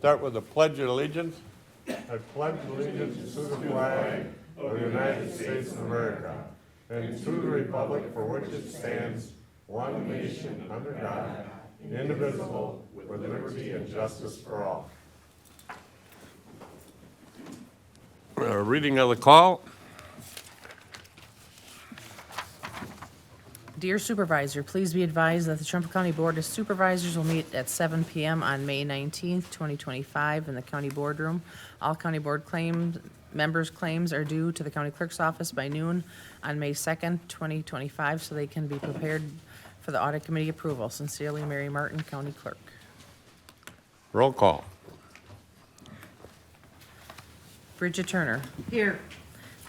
start with the Pledge of Allegiance. I pledge allegiance to the flag of the United States of America and to the republic for which it stands, one nation under God, indivisible, with liberty and justice for all. Reading of the call. Dear Supervisor, please be advised that the Trumbull County Board of Supervisors will meet at 7 p.m. on May 19th, 2025 in the county boardroom. All county board members' claims are due to the county clerk's office by noon on May 2nd, 2025, so they can be prepared for the audit committee approval. Sincerely, Mary Martin, County Clerk. Roll call. Bridget Turner. Here.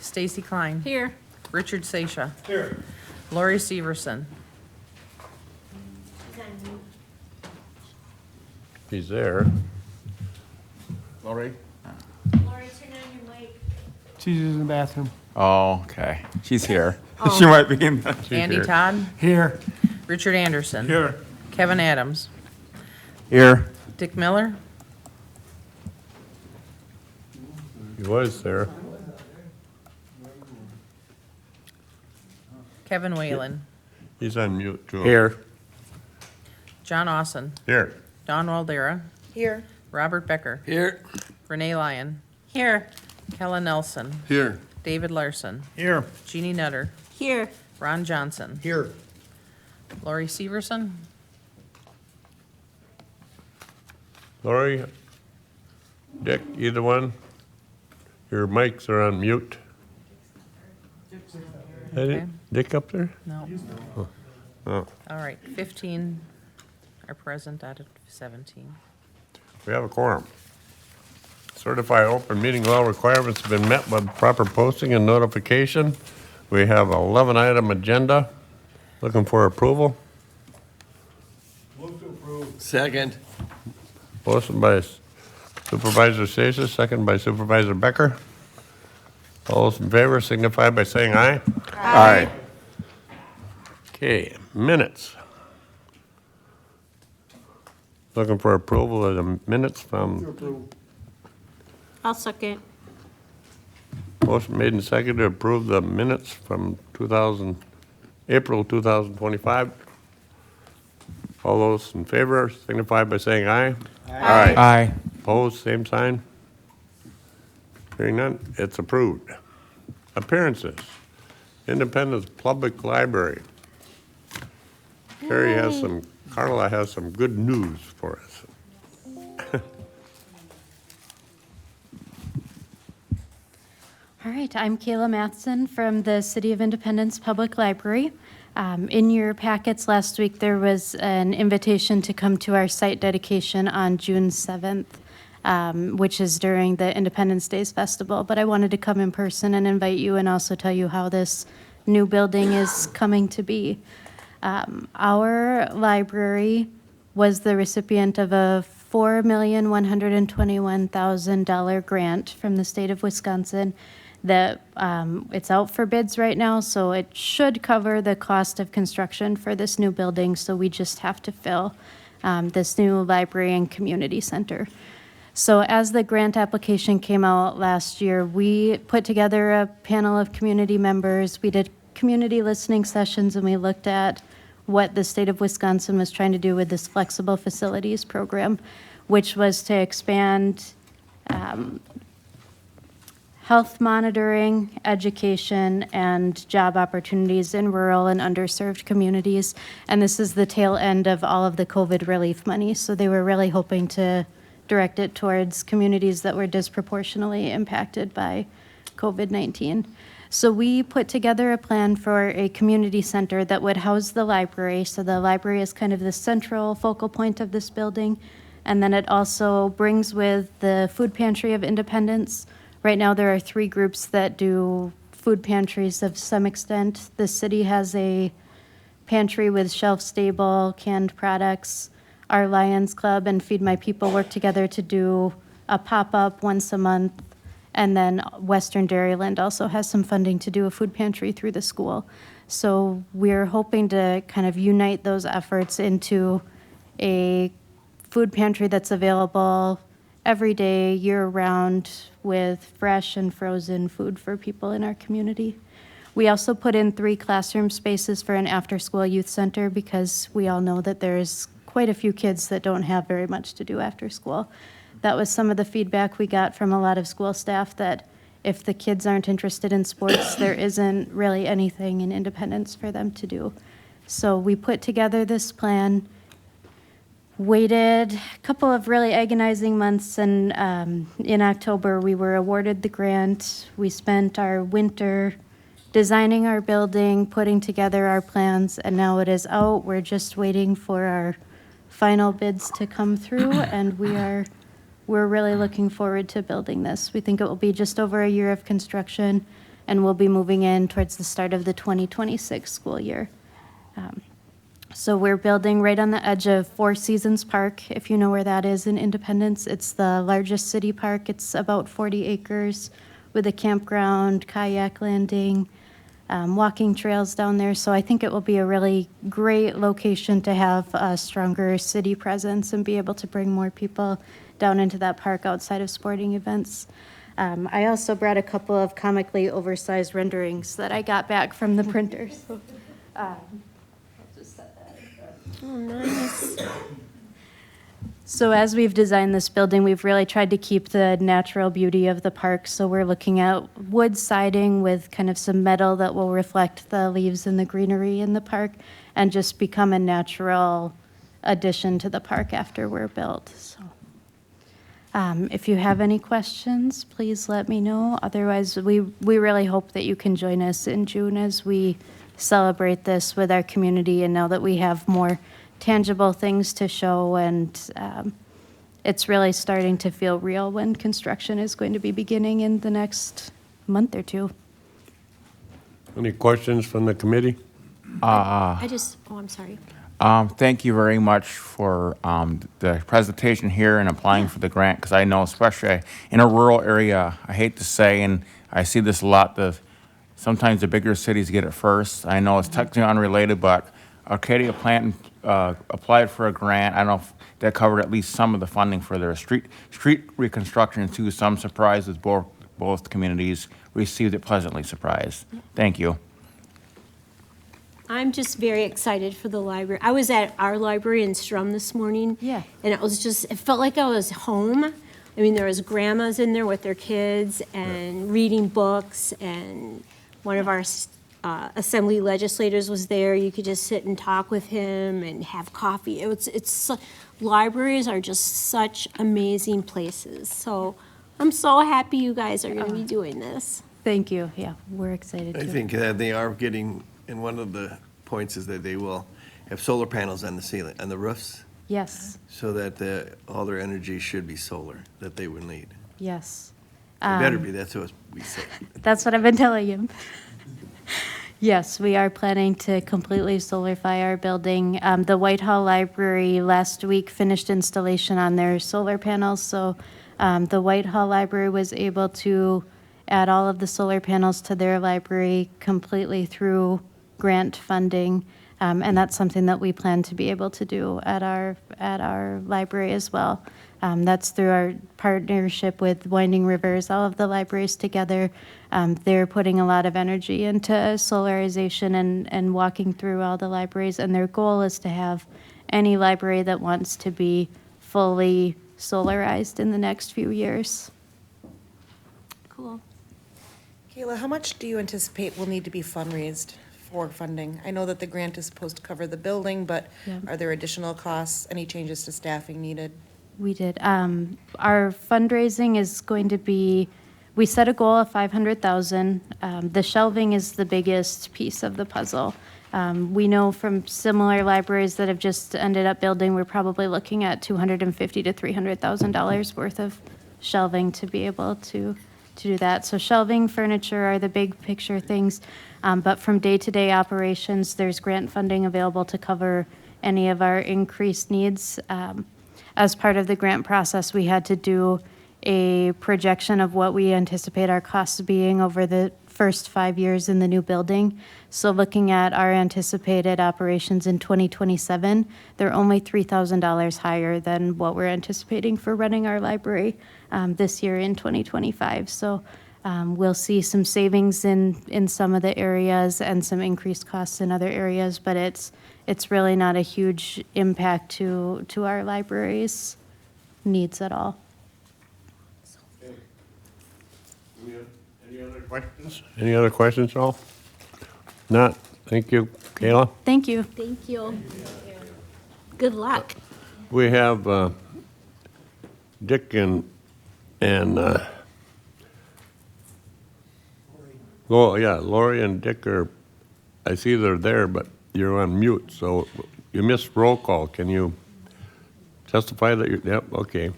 Stacy Klein. Here. Richard Seisha. Here. Lori Severson. He's there. Lori? Lori, turn on your mic. She's in the bathroom. Oh, okay. She's here. She might be in the. Andy here. Todd. Here. Richard Anderson. Here. Kevin Adams. Here. Dick Miller. He was there. Kevin Whalen. He's on mute too. Here. John Austin. Here. Don Waldera. Here. Robert Becker. Here. Renee Lyon. Here. Kellen Nelson. Here. David Larson. Here. Jeannie Nutter. Here. Ron Johnson. Here. Lori Severson. Lori, Dick, either one? Your mics are on mute. Okay. Dick up there? No. Oh, All right, 15 are present out of 17. we have a quorum. Certified open meeting law requirements have been met with proper posting and notification. We have an 11-item agenda. Looking for approval. Second. Motion by Supervisor Seisha, second by Supervisor Becker. All those in favor signify by saying aye. Aye. Okay, minutes. Looking for approval of the minutes from, I'll second. motion made and seconded to approve the minutes from April 2025. All those in favor signify by saying aye. Aye. Aye. Opposed, same sign. Hearing none, it's approved. Appearances. Independence Public Library. Carla has some good news for us. All right, I'm Kayla Matheson from the City of Independence Public Library. In your packets last week, there was an invitation to come to our site dedication on June 7th, which is during the Independence Days Festival. But I wanted to come in person and invite you and also tell you how this new building is coming to be. Our library was the recipient of a $4,121,000 grant from the state of Wisconsin that it's out for bids right now, so it should cover the cost of construction for this new building, so we just have to fill this new library and community center. So as the grant application came out last year, we put together a panel of community members. We did community listening sessions, and we looked at what the state of Wisconsin was trying to do with this flexible facilities program, which was to expand health monitoring, education, and job opportunities in rural and underserved communities. And this is the tail end of all of the COVID relief money. So they were really hoping to direct it towards communities that were disproportionately impacted by COVID-19. So we put together a plan for a community center that would house the library. So the library is kind of the central focal point of this building. And then it also brings with the Food Pantry of Independence. Right now, there are 3 groups that do food pantries of some extent. The city has a pantry with shelf-stable canned products. Our Lions Club and Feed My People work together to do a pop-up once a month. And then Western Dairyland also has some funding to do a food pantry through the school. So we're hoping to kind of unite those efforts into a food pantry that's available every day, year-round, with fresh and frozen food for people in our community. We also put in 3 classroom spaces for an after-school youth center because we all know that there's quite a few kids that don't have very much to do after school. That was some of the feedback we got from a lot of school staff, that if the kids aren't interested in sports, there isn't really anything in Independence for them to do. So we put together this plan, waited a couple of really agonizing months, and in October, we were awarded the grant. We spent our winter designing our building, putting together our plans, and now it is out. We're just waiting for our final bids to come through, and we're really looking forward to building this. We think it will be just over a year of construction, and we'll be moving in towards the start of the 2026 school year. So we're building right on the edge of Four Seasons Park, if you know where that is in Independence. It's the largest city park. It's about 40 acres with a campground, kayak landing, walking trails down there. So I think it will be a really great location to have a stronger city presence and be able to bring more people down into that park outside of sporting events. I also brought a couple of comically oversized renderings that I got back from the printer. So, I'll just set that aside. Oh, nice. So as we've designed this building, we've really tried to keep the natural beauty of the park. So we're looking at wood siding with kind of some metal that will reflect the leaves and the greenery in the park and just become a natural addition to the park after we're built. So if you have any questions, please let me know. Otherwise, we really hope that you can join us in June as we celebrate this with our community, and now that we have more tangible things to show, and it's really starting to feel real when construction is going to be beginning in the next month or two. Any questions from the committee? I just, oh, I'm sorry. Thank you very much for the presentation here and applying for the grant, because I know, especially in a rural area, I hate to say, and I see this a lot, sometimes the bigger cities get it first. I know it's technically unrelated, but Arcadia Planting applied for a grant. I don't know if that covered at least some of the funding for their street reconstruction too. So I'm surprised that both communities received it pleasantly surprised. Thank you. I'm just very excited for the library. I was at our library in Strum this morning. Yeah. And it felt like I was home. I mean, there was grandmas in there with their kids and reading books, and one of our assembly legislators was there. You could just sit and talk with him and have coffee. Libraries are just such amazing places. So I'm so happy you guys are going to be doing this. Thank you. Yeah, we're excited I too. think they are getting, and one of the points is that they will have solar panels on the ceiling, on the roofs, Yes, so that all their energy should be solar, that they would need. yes. It better be, that's what we say. That's what I've been telling him. Yes, we are planning to completely solarify our building. The Whitehall Library last week finished installation on their solar panels, so the Whitehall Library was able to add all of the solar panels to their library completely through grant funding, and that's something that we plan to be able to do at our library as well. That's through our partnership with Winding Rivers, all of the libraries together. They're putting a lot of energy into solarization and walking through all the libraries, and their goal is to have any library that wants to be fully solarized in the next few years. Cool. Kayla, how much do you anticipate will need to be fundraised for funding? I know that the grant is supposed to cover the building, but Yeah. are there additional costs, any changes to staffing needed? We did. Our fundraising is going to be, we set a goal of 500,000. The shelving is the biggest piece of the puzzle. We know from similar libraries that have just ended up building, we're probably looking at $250,000 to $300,000 worth of shelving to be able to do that. So shelving, furniture are the big picture things. But from day-to-day operations, there's grant funding available to cover any of our increased needs. As part of the grant process, we had to do a projection of what we anticipate our costs being over the first 5 years in the new building. So looking at our anticipated operations in 2027, they're only $3,000 higher than what we're anticipating for running our library this year in 2025. So we'll see some savings in some of the areas and some increased costs in other areas, but it's really not a huge impact to our library's needs at all. Any other questions? Any other questions, all? Not, thank you, Kayla. Thank you. Thank you. Good luck. We have Dick and Lori and Dick are, I see they're there, but you're on mute, so you missed roll call. Can you testify that you're, yep, okay.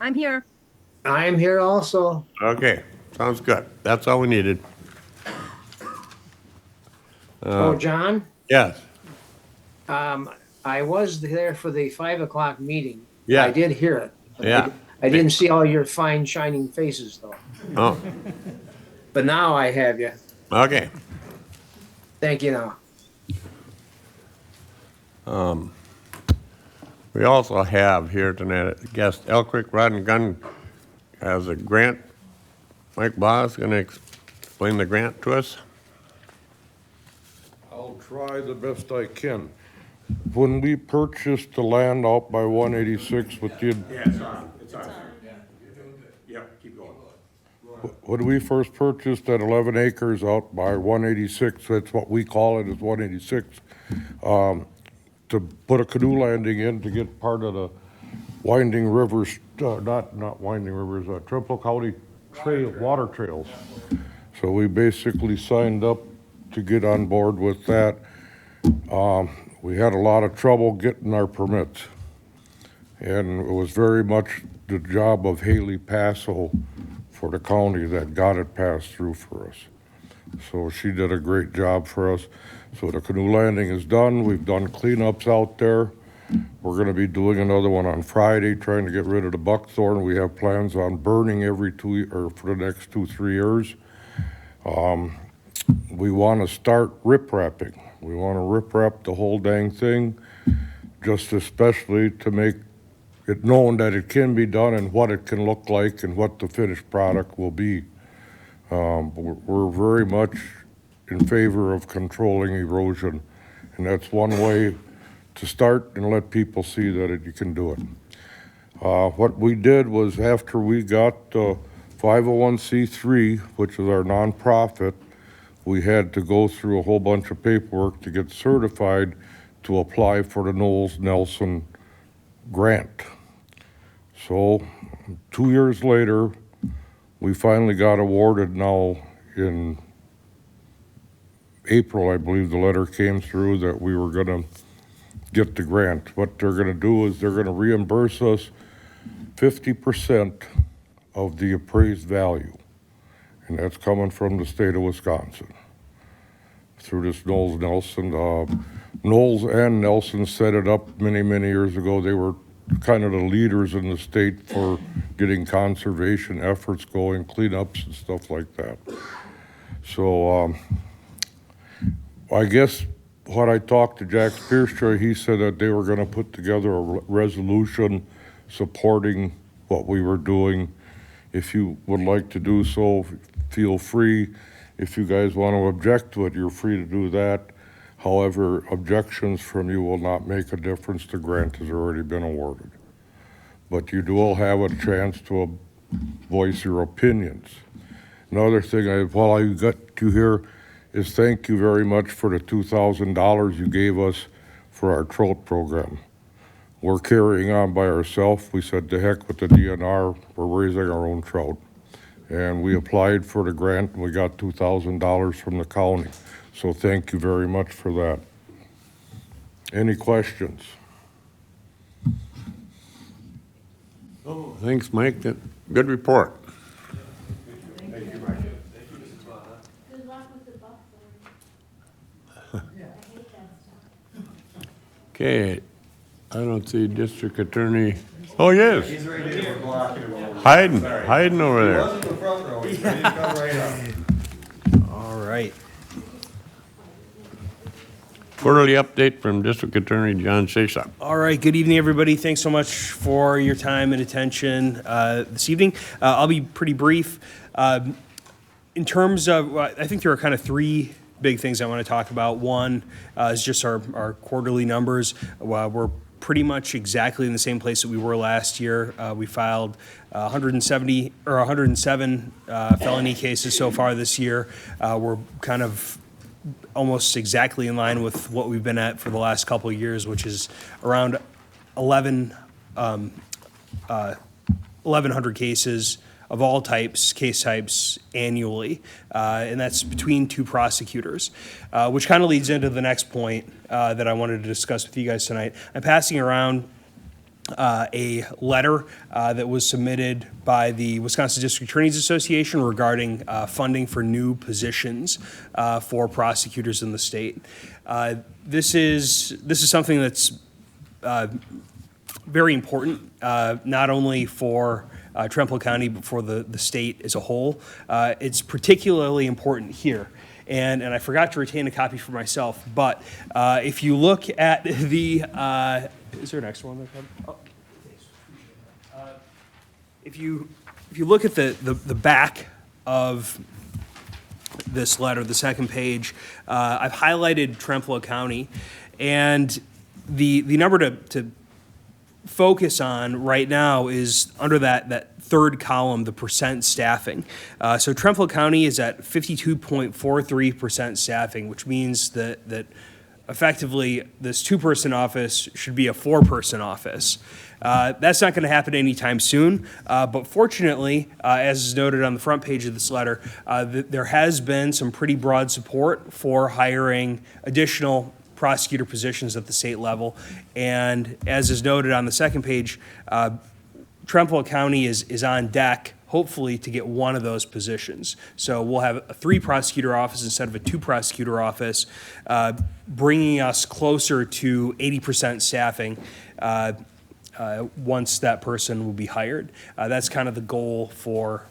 I'm here. I'm here also. Okay, sounds good. That's all we needed. Oh, John, Yes, I was there for the 5 o'clock meeting. Yeah. I did hear it. Yeah. I didn't see all your fine shining faces though, oh, but now I have you. okay. Thank you now. We also have here tonight a guest, Elk Creek Rod and Gun has a grant. Mike Boss gonna explain the grant to us. I'll try the best I can. When we purchased the land out by 186 with the, Yeah, it's on. Yep, keep going. when we first purchased that 11 acres out by 186, that's what we call it, is 186, to put a canoe landing in to get part of the winding rivers, not winding rivers, Trempealeau County trail, water trails. So we basically signed up to get on board with that. We had a lot of trouble getting our permits. And it was very much the job of Haley Passo for the county that got it passed through for us. So she did a great job for us. So the canoe landing is done. We've done cleanups out there. We're gonna be doing another one on Friday, trying to get rid of the buckthorn. We have plans on burning every or for the next 2-3 years. We wanna start rip-wrapping. We wanna rip-wrap the whole dang thing, just especially to make it known that it can be done and what it can look like and what the finished product will be. We're very much in favor of controlling erosion, and that's one way to start and let people see that you can do it. What we did was after we got 501c3, which is our nonprofit, we had to go through a whole bunch of paperwork to get certified to apply for the Knowles Nelson grant. So 2 years later, we finally got awarded now in April, I believe the letter came through that we were gonna get the grant. What they're gonna do is they're gonna reimburse us 50% of the appraised value. And that's coming from the state of Wisconsin through this Knowles Nelson. Knowles and Nelson set it up many, many years ago. They were kind of the leaders in the state for getting conservation efforts going, cleanups and stuff like that. So I guess when I talked to Jack Spearstray, he said that they were gonna put together a resolution supporting what we were doing. If you would like to do so, feel free. If you guys want to object to it, you're free to do that. However, objections from you will not make a difference. The grant has already been awarded. But you will have a chance to voice your opinions. Another thing, while I got you here, is thank you very much for the $2,000 you gave us for our trout program. We're carrying on by ourselves. We said, to heck with the DNR, we're raising our own trout. And we applied for the grant, and we got $2,000 from the county. So thank you very much for that. Any questions? Oh, thanks, Mike. Good report. Good luck with the buckthorn. Okay, I don't see district attorney. Oh, yes. He's right here. Hiding over there. Wasn't the front row. He's ready to come right up. All right. Quarterly update from District Attorney John Shesha. All right. Good evening, everybody. Thanks so much for your time and attention this evening. I'll be pretty brief. In terms of, I think there are kind of three big things I want to talk about. One is just our quarterly numbers. We're pretty much exactly in the same place that we were last year. We filed 170 or 107 felony cases so far this year. We're kind of almost exactly in line with what we've been at for the last couple of years, which is around 1,100 cases of all types, case types annually, and that's between two prosecutors, which kind of leads into the next point that I wanted to discuss with you guys tonight. I'm passing around a letter that was submitted by the Wisconsin District Attorneys Association regarding funding for new positions for prosecutors in the state. This is something that's very important, not only for Trempealeau County, but for the state as a whole. It's particularly important here. And I forgot to retain a copy for myself, but if you look at the, is there an extra one? Oh. If you look at the back of this letter, the second page, I've highlighted Trempealeau County, and the number to focus on right now is under that third column, the percent staffing. So Trempealeau County is at 52.43% staffing, which means that effectively this two-person office should be a four-person office. That's not going to happen anytime soon, but fortunately, as is noted on the front page of this letter, there has been some pretty broad support for hiring additional prosecutor positions at the state level, and as is noted on the second page, Trempealeau County is on deck, hopefully, to get one of those positions. So we'll have a 3-prosecutor office instead of a 2-prosecutor office, bringing us closer to 80% staffing once that person will be hired. That's kind of the goal for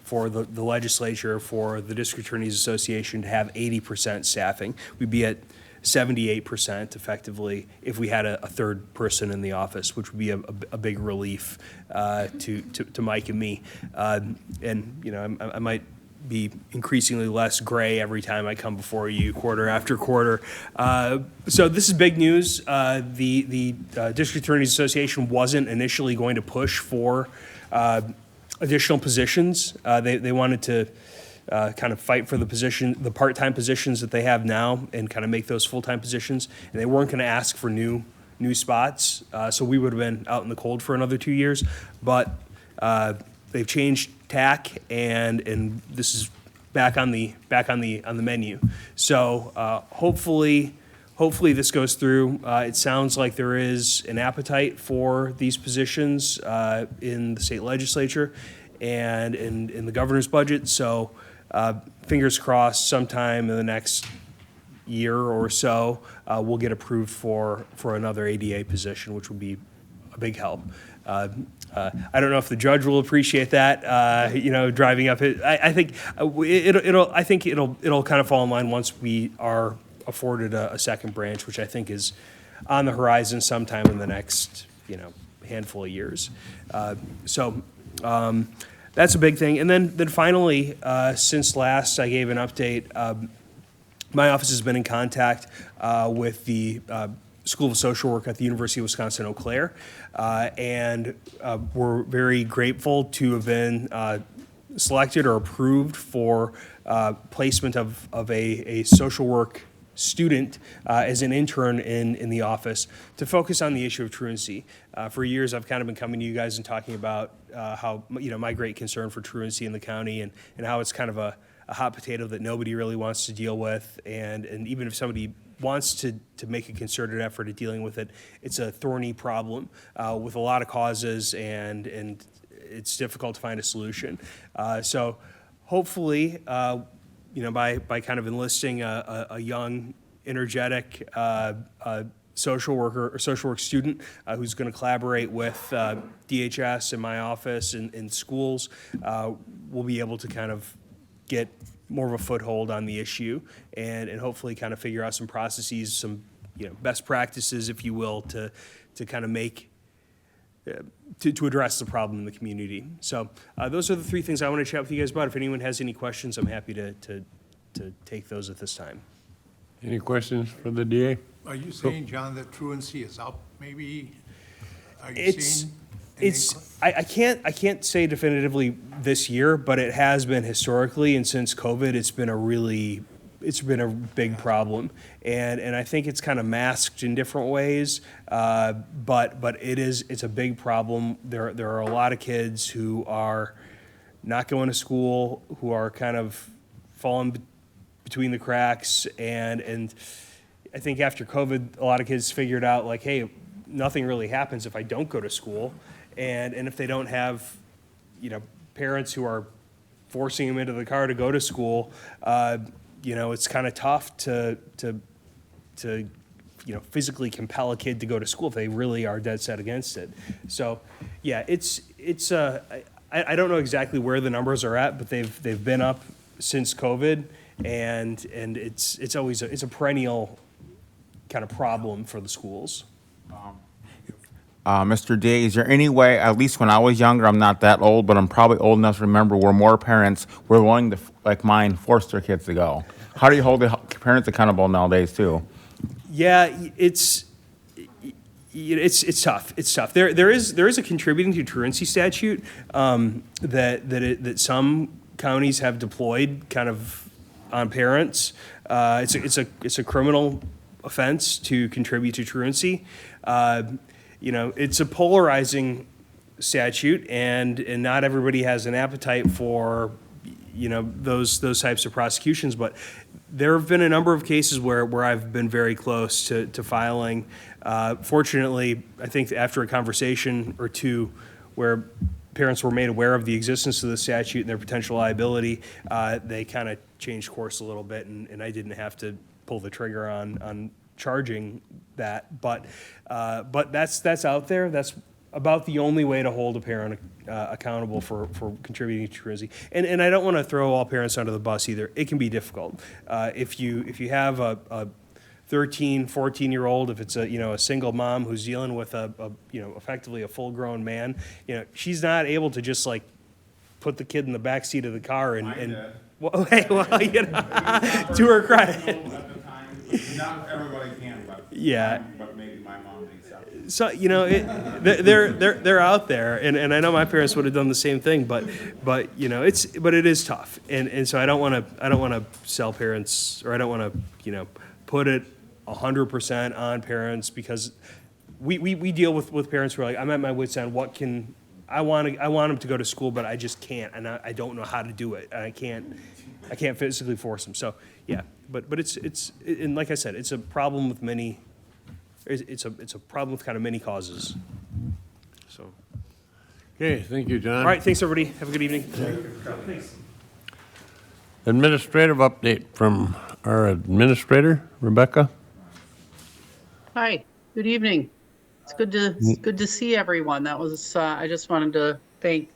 the legislature, for the District Attorneys Association to have 80% staffing. We'd be at 78% effectively if we had a third person in the office, which would be a big relief to Mike and me. And you know, I might be increasingly less gray every time I come before you quarter after quarter. So this is big news. The District Attorneys Association wasn't initially going to push for additional positions. They wanted to kind of fight for the part-time positions that they have now and kind of make those full-time positions. And they weren't going to ask for new spots. So we would have been out in the cold for another 2 years. But they've changed tack, and this is back on the menu. So hopefully this goes through. It sounds like there is an appetite for these positions in the state legislature and in the governor's budget. So fingers crossed, sometime in the next year or so, we'll get approved for another ADA position, which will be a big help. I don't know if the judge will appreciate that. Driving up it. I think it'll kind of fall in line once we are afforded a second branch, which I think is on the horizon sometime in the next handful of years. That's a big thing. And then finally, since last I gave an update, my office has been in contact with the School of Social Work at the University of Wisconsin-Eau Claire, and we're very grateful to have been selected or approved for placement of a social work student as an intern in the office to focus on the issue of truancy. For years, I've kind of been coming to you guys and talking about how my great concern for truancy in the county and how it's kind of a hot potato that nobody really wants to deal with, and even if somebody wants to make a concerted effort at dealing with it, it's a thorny problem with a lot of causes, and it's difficult to find a solution. So hopefully, by kind of enlisting a young, energetic social worker or social work student who's going to collaborate with DHS and my office and schools. We'll be able to kind of get more of a foothold on the issue and hopefully kind of figure out some processes, some best practices, if you will, to kind of make to address the problem in the community. So those are the three things I want to chat with you guys about. If anyone has any questions, I'm happy to take those at this time. Any questions for the DA? Are you saying, John, that truancy is up, maybe? Are you It's seeing? I can't say definitively this year, but it has been historically, and since COVID, it's been a big problem, and I think it's kind of masked in different ways, but it's a big problem. There are a lot of kids who are not going to school, who are kind of falling between the cracks, and I think after COVID, a lot of kids figured out, like, hey, nothing really happens if I don't go to school, and if they don't have, parents who are forcing them into the car to go to school, it's kind of tough to physically compel a kid to go to school if they really are dead set against it. So, yeah, I don't know exactly where the numbers are at, but they've been up since COVID, and it's always it's a perennial kind of problem for the schools. Mr. D, is there any way, at least when I was younger, I'm not that old, but I'm probably old enough to remember where more parents were willing to, like mine, force their kids to go? How do you hold the parents accountable nowadays, too? Yeah, it's tough. It's tough. There is a contributing to truancy statute that some counties have deployed kind of on parents. It's a criminal offense to contribute to truancy. It's a polarizing statute, and not everybody has an appetite for those types of prosecutions. But there have been a number of cases where I've been very close to filing. Fortunately, I think after a conversation or two where parents were made aware of the existence of the statute and their potential liability, they kind of changed course a little bit, and I didn't have to pull the trigger on charging that. But that's out there. That's about the only way to hold a parent accountable for contributing to truancy. And I don't want to throw all parents under the bus either. It can be difficult. If you have a 13, 14-year-old, if it's a single mom who's dealing with effectively a full-grown man, she's not able to just like put the kid in the back seat of the car and well, hey, to her credit. Not everybody can, but Yeah. But maybe my mom thinks so. So they're out there, and I know my parents would have done the same thing, but it is tough, and so I don't want to sell parents, or I don't want to put it 100% on parents, because we deal with parents who are like, I'm at my wit's end. What can I want them to go to school, but I just can't, and I don't know how to do it, and I can't physically force them. So yeah, but it's and like I said, it's a problem with many. It's a problem with kind of many causes. So. Okay, thank you, John. All right, thanks, everybody. Have a good evening. Administrative update from our administrator, Rebecca. Hi, good evening. It's good to see everyone. That was, I just wanted to thank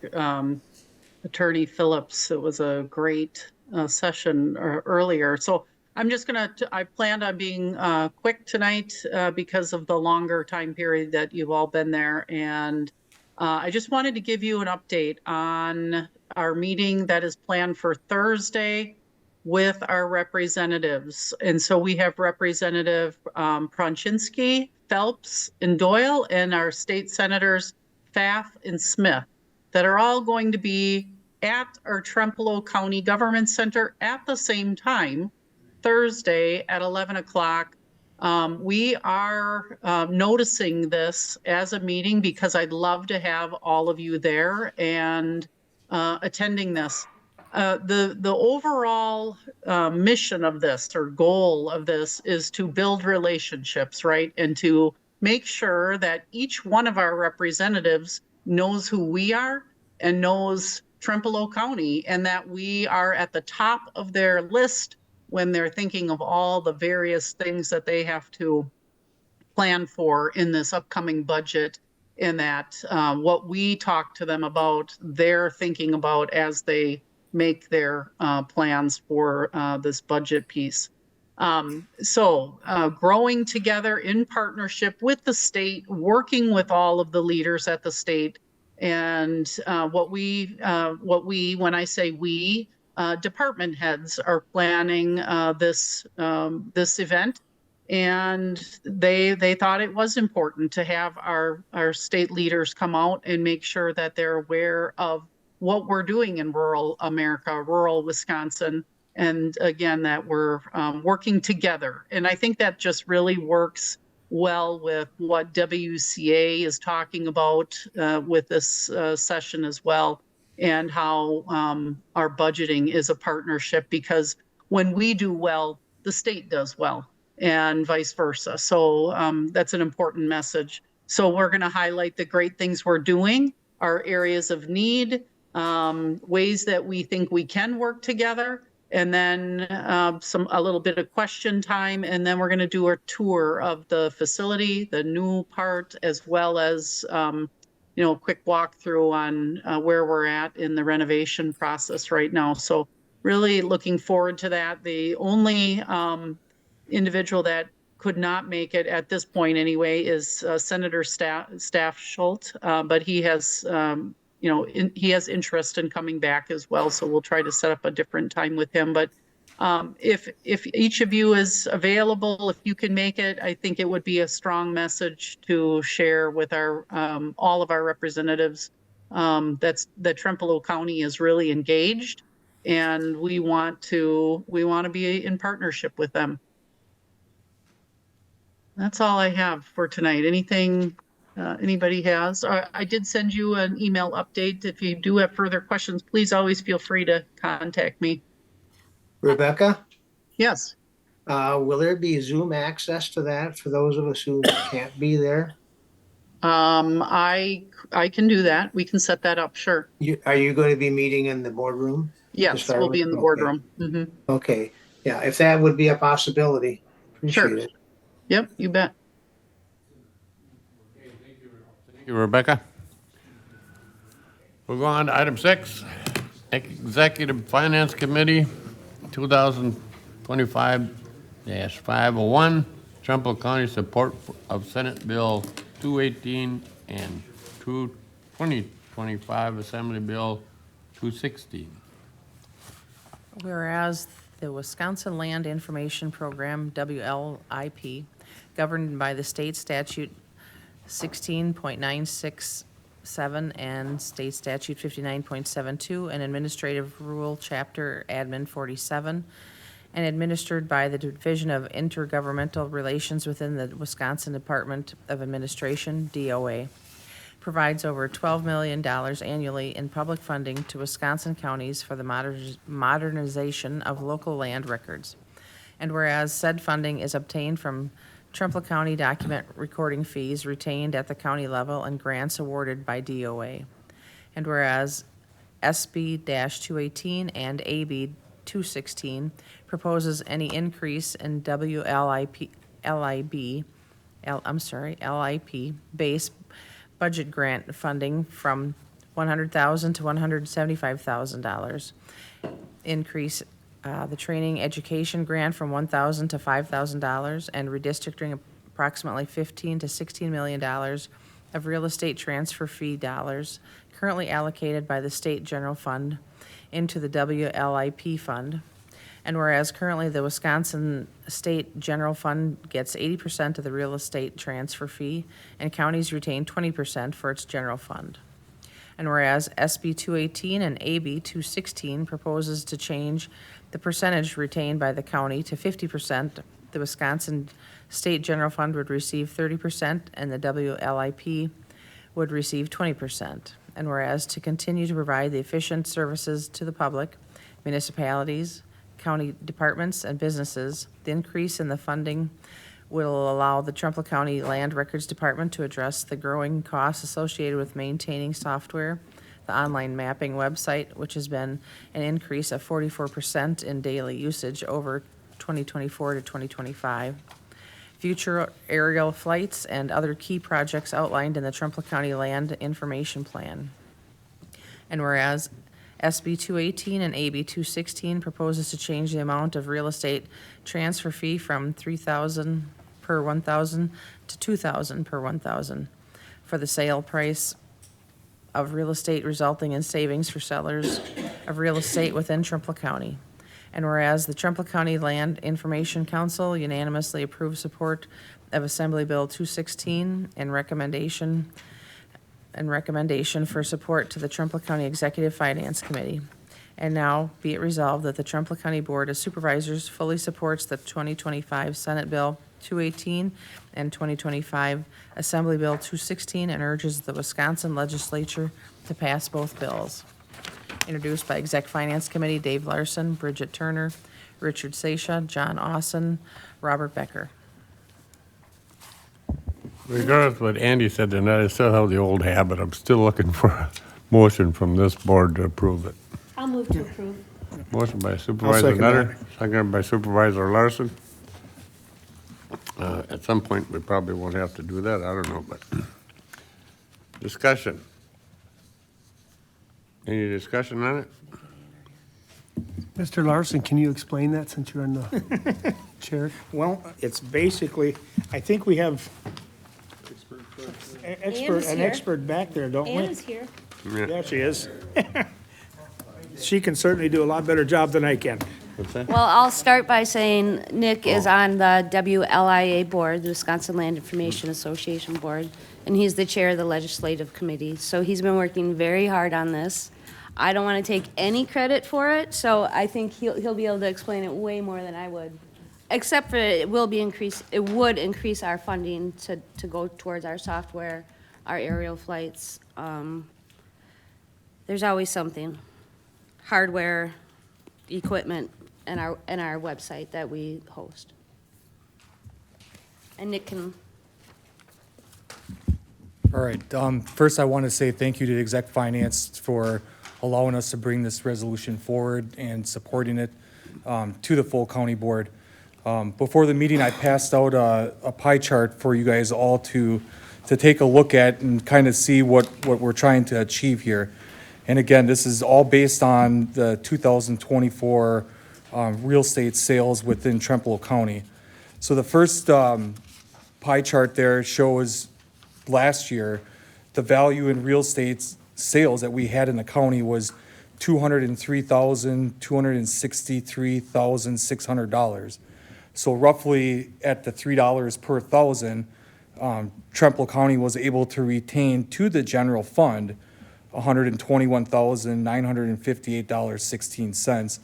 Attorney Phillips. It was a great session earlier. So I'm just I planned on being quick tonight because of the longer time period that you've all been there. And I just wanted to give you an update on our meeting that is planned for Thursday with our representatives. And so we have Representative Pronczynski, Phelps, and Doyle, and our state senators Pfaff and Smith, that are all going to be at our Trempealeau County Government Center at the same time, Thursday at 11 o'clock. We are noticing this as a meeting because I'd love to have all of you there and attending this. The overall mission of this, or goal of this, is to build relationships, right? And to make sure that each one of our representatives knows who we are and knows Trempealeau County, and that we are at the top of their list when they're thinking of all the various things that they have to plan for in this upcoming budget, in that what we talk to them about, they're thinking about as they make their plans for this budget piece. Growing together in partnership with the state, working with all of the leaders at the state, and when I say we, department heads are planning this event, and they thought it was important to have our state leaders come out and make sure that they're aware of what we're doing in rural America, rural Wisconsin, and again, that we're working together. And I think that just really works well with what WCA is talking about with this session as well, and how our budgeting is a partnership, because when we do well, the state does well, and vice versa. So that's an important message. So we're going to highlight the great things we're doing, our areas of need, ways that we think we can work together, and then a little bit of question time, and then we're going to do a tour of the facility, the new part, as well as quick walkthrough on where we're at in the renovation process right now. So really looking forward to that. The only individual that could not make it at this point anyway is Senator Staff Schultz, but he has he has interest in coming back as well. So we'll try to set up a different time with him. But if each of you is available, if you can make it, I think it would be a strong message to share with our all of our representatives that Trempealeau County is really engaged, and we want to be in partnership with them. That's all I have for tonight. Anything anybody has? I did send you an email update. If you do have further questions, please always feel free to contact me. Rebecca, Yes. will there be Zoom access to that for those of us who can't be there? I can do that. We can set that up. Sure. Are you going to be meeting in the boardroom? Yes, we'll be in the Okay. boardroom. Mm-hmm. Okay, yeah, if that would be a possibility, appreciate Sure. it. Yep, you bet. Thank you, Rebecca. We'll go on to item 6, Executive Finance Committee, 2025-501, Trumbull County support of Senate Bill 218 and 2025 Assembly Bill 216. Whereas the Wisconsin Land Information Program, WLIP, governed by the state statute 16.967 and state statute 59.72 and administrative rule chapter admin 47, and administered by the Division of Intergovernmental Relations within the Wisconsin Department of Administration, DOA, provides over $12 million annually in public funding to Wisconsin counties for the modernization of local land records. And whereas said funding is obtained from Trumpealeau County document recording fees retained at the county level and grants awarded by DOA. And whereas SB-218 and AB-216 proposes any increase in LIP base budget grant funding from $100,000 to $175,000. Increase the training education grant from $1,000 to $5,000, and redistricting approximately $15 to $16 million of real estate transfer fee dollars currently allocated by the state general fund into the WLIP fund. And whereas currently the Wisconsin State General Fund gets 80% of the real estate transfer fee, and counties retain 20% for its general fund. And whereas SB 218 and AB 216 proposes to change the percentage retained by the county to 50%, the Wisconsin State General Fund would receive 30%, and the WLIP would receive 20%. And whereas to continue to provide the efficient services to the public, municipalities, county departments, and businesses, the increase in the funding will allow the Trumpealeau County Land Records Department to address the growing costs associated with maintaining software, the online mapping website, which has been an increase of 44% in daily usage over 2024 to 2025. future aerial flights, and other key projects outlined in the Trumpealeau County Land Information Plan. And whereas SB 218 and AB 216 proposes to change the amount of real estate transfer fee from $3,000 per 1,000 to $2,000 per 1,000 for the sale price of real estate, resulting in savings for sellers of real estate within Trumpealeau County. And whereas the Trumpealeau County Land Information Council unanimously approved support of Assembly Bill 216 and recommendation for support to the Trumpealeau County Executive Finance Committee. And now be it resolved that the Trumpealeau County Board of Supervisors fully supports the 2025 Senate Bill 218 and 2025 Assembly Bill 216 and urges the Wisconsin Legislature to pass both bills. Introduced by Exec Finance Committee Dave Larson, Bridget Turner, Richard Seisha, John Austin, Robert Becker. Regardless of what Andy said tonight, I still have the old habit. I'm still looking for a motion from this board to approve it. I'll move to approve. Motion by Supervisor second Nutter, seconded by Supervisor Larson. At some point, we probably won't have to do that, I don't know, but discussion. Any discussion on it? Mr. Larson, can you explain that since you're in the chair? Well, it's basically, I think we have an expert back there, don't we? Anna's here. Yeah, she is. She can certainly do a lot better job than I can. What's that? Well, I'll start by saying Nick is on the WLIA board, the Wisconsin Land Information Association Board, and he's the chair of the legislative committee. So he's been working very hard on this. I don't want to take any credit for it, so I think he'll be able to explain it way more than I would. Except for it would increase our funding to go towards our software, our aerial flights. There's always something. Hardware, equipment, and our website that we host. And Nick can. All right, first I want to say thank you to Exec Finance for allowing us to bring this resolution forward and supporting it to the full county board. Before the meeting, I passed out a pie chart for you guys all to take a look at and kind of see what we're trying to achieve here. And again, this is all based on the 2024 real estate sales within Trempealeau County. So the first pie chart there shows last year, the value in real estate sales that we had in the county was $203,663,600. So roughly at the $3 per thousand, Trempealeau County was able to retain to the general fund $121,958.16.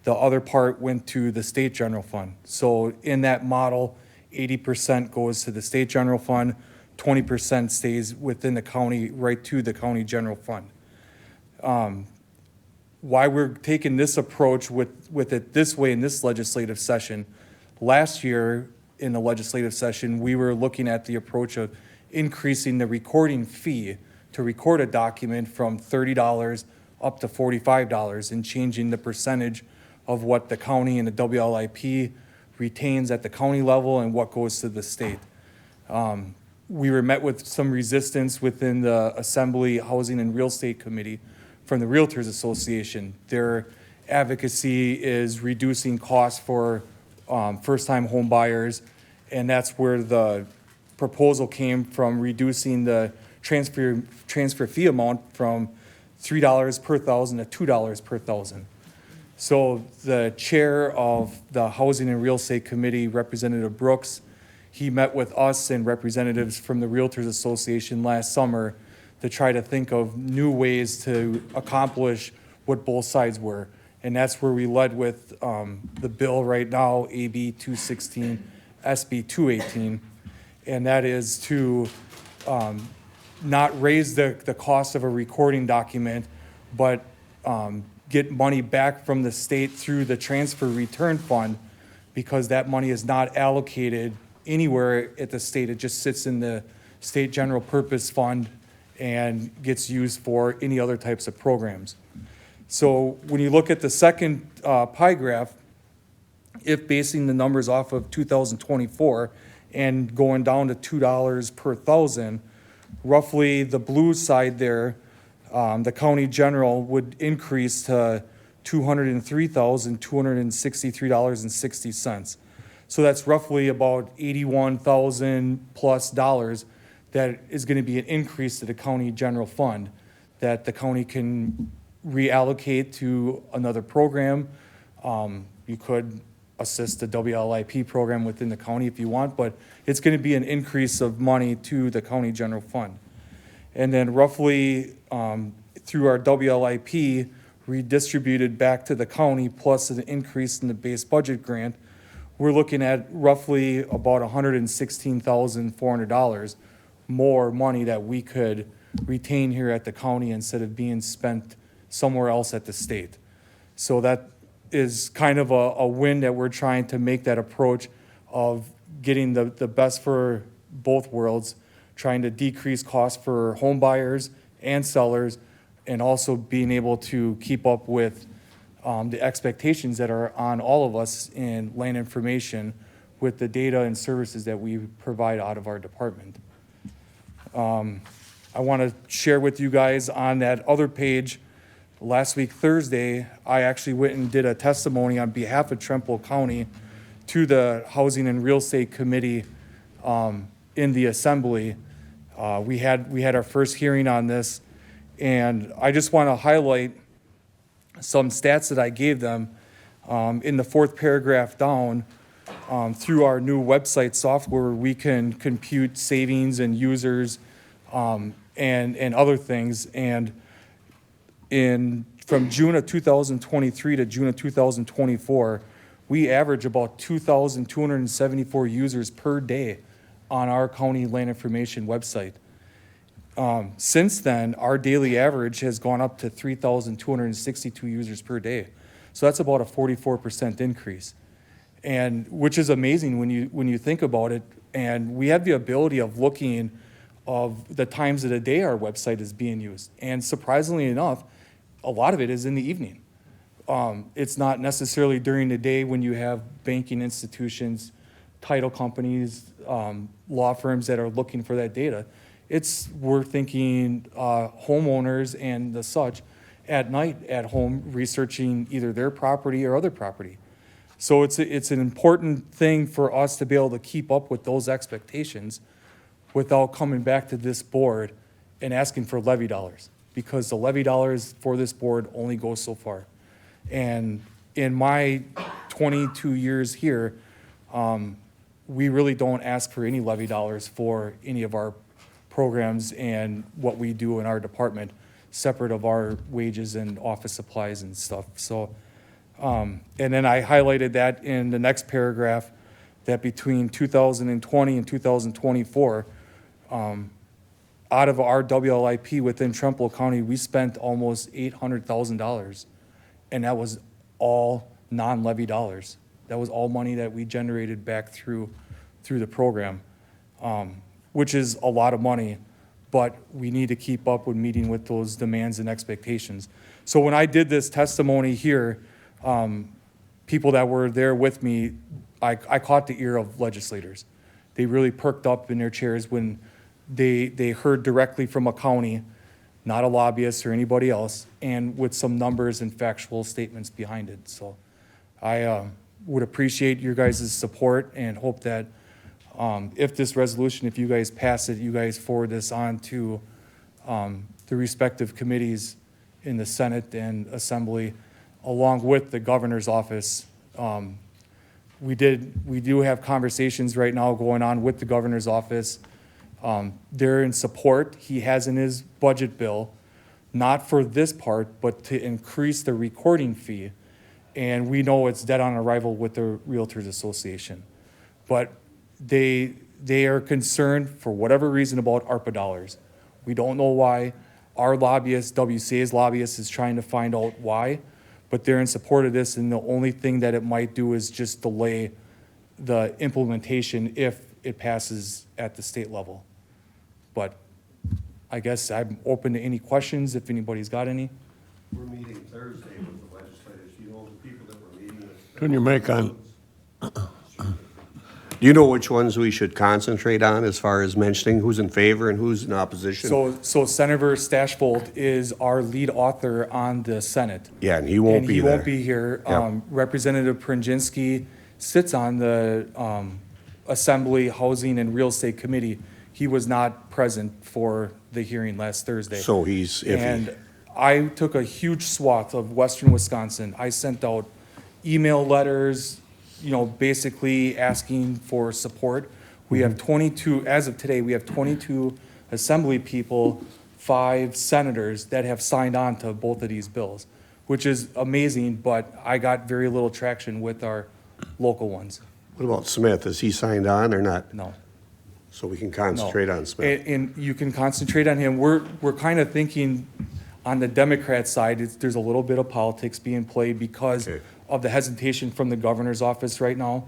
The other part went to the state general fund. So in that model, 80% goes to the state general fund, 20% stays within the county, right to the county general fund. Why we're taking this approach with it this way in this legislative session, last year in the legislative session, we were looking at the approach of increasing the recording fee to record a document from $30 up to $45 and changing the percentage of what the county and the WLIP retains at the county level and what goes to the state. We were met with some resistance within the Assembly Housing and Real Estate Committee from the Realtors Association. Their advocacy is reducing costs for first-time home buyers, and that's where the proposal came from, reducing the transfer fee amount from $3 per thousand to $2 per thousand. So the chair of the Housing and Real Estate Committee, Representative Brooks, he met with us and representatives from the Realtors Association last summer to try to think of new ways to accomplish what both sides were. And that's where we led with the bill right now, AB 216, SB 218. And that is to not raise the cost of a recording document, but get money back from the state through the transfer return fund, because that money is not allocated anywhere at the state. It just sits in the state general purpose fund and gets used for any other types of programs. So when you look at the second pie graph, if basing the numbers off of 2024 and going down to $2 per thousand. Roughly, the blue side there, the county general would increase to $203,263.60. So that's roughly about $81,000 plus dollars that is going to be an increase to the county general fund that the county can reallocate to another program. You could assist the WLIP program within the county if you want, but it's going to be an increase of money to the county general fund. And then roughly through our WLIP, redistributed back to the county plus an increase in the base budget grant, we're looking at roughly about $116,400 more money that we could retain here at the county instead of being spent somewhere else at the state. So that is kind of a win that we're trying to make that approach of getting the best for both worlds, trying to decrease costs for home buyers and sellers, and also being able to keep up with the expectations that are on all of us in land information with the data and services that we provide out of our department. I want to share with you guys on that other page, last week Thursday, I actually went and did a testimony on behalf of Trempealeau County to the Housing and Real Estate Committee in the Assembly. We had our first hearing on this, and I just want to highlight some stats that I gave them. In the fourth paragraph down, through our new website software, we can compute savings and users and other things. And from June of 2023 to June of 2024, we average about 2,274 users per day on our county land information website. Since then, our daily average has gone up to 3,262 users per day. So that's about a 44% increase, and which is amazing when you think about it. And we have the ability of looking of the times of the day our website is being used. And surprisingly enough, a lot of it is in the evening. It's not necessarily during the day when you have banking institutions, title companies, law firms that are looking for that data. We're thinking homeowners and the such at night at home researching either their property or other property. So it's an important thing for us to be able to keep up with those expectations without coming back to this board and asking for levy dollars, because the levy dollars for this board only go so far. And in my 22 years here, we really don't ask for any levy dollars for any of our programs and what we do in our department, separate of our wages and office supplies and stuff. So, and then I highlighted that in the next paragraph, that between 2020 and 2024, out of our WLIP within Trempealeau County, we spent almost $800,000, and that was all non-levy dollars. That was all money that we generated back through the program, which is a lot of money, but we need to keep up with meeting with those demands and expectations. So when I did this testimony here, people that were there with me, I caught the ear of legislators. They really perked up in their chairs when they heard directly from a county, not a lobbyist or anybody else, and with some numbers and factual statements behind it. So I would appreciate your guys' support and hope that if this resolution, if you guys pass it, you guys forward this on to the respective committees in the Senate and Assembly, along with the governor's office. We do have conversations right now going on with the governor's office. They're in support. He has in his budget bill, not for this part, but to increase the recording fee. And we know it's dead on arrival with the Realtors Association. But they are concerned for whatever reason about ARPA dollars. We don't know why. Our lobbyist, WCA's lobbyist, is trying to find out why, but they're in support of this, and the only thing that it might do is just delay the implementation if it passes at the state level. But I guess I'm open to any questions if anybody's got any. We're meeting Thursday with the legislators. You know the people that we're meeting with? Can you make on, Do you know which ones we should concentrate on as far as mentioning who's in favor and who's in opposition? So Senator Stashvold is our lead author on the Senate. Yeah, and he won't be And he won't there. be here. Yep. Representative Prinzinski sits on the Assembly, Housing, and Real Estate Committee. He was not present for the hearing last Thursday. So he's iffy. And I took a huge swath of western Wisconsin. I sent out email letters, basically asking for support. We have 22, as of today, we have 22 Assembly people, 5 senators that have signed on to both of these bills, which is amazing, but I got very little traction with our local ones. What about Smith? Is he signed on or not? No. So we can concentrate on Smith. And you can concentrate on him. We're kind of thinking on the Democrat side, there's a little bit of politics being played because Okay. of the hesitation from the governor's office right now.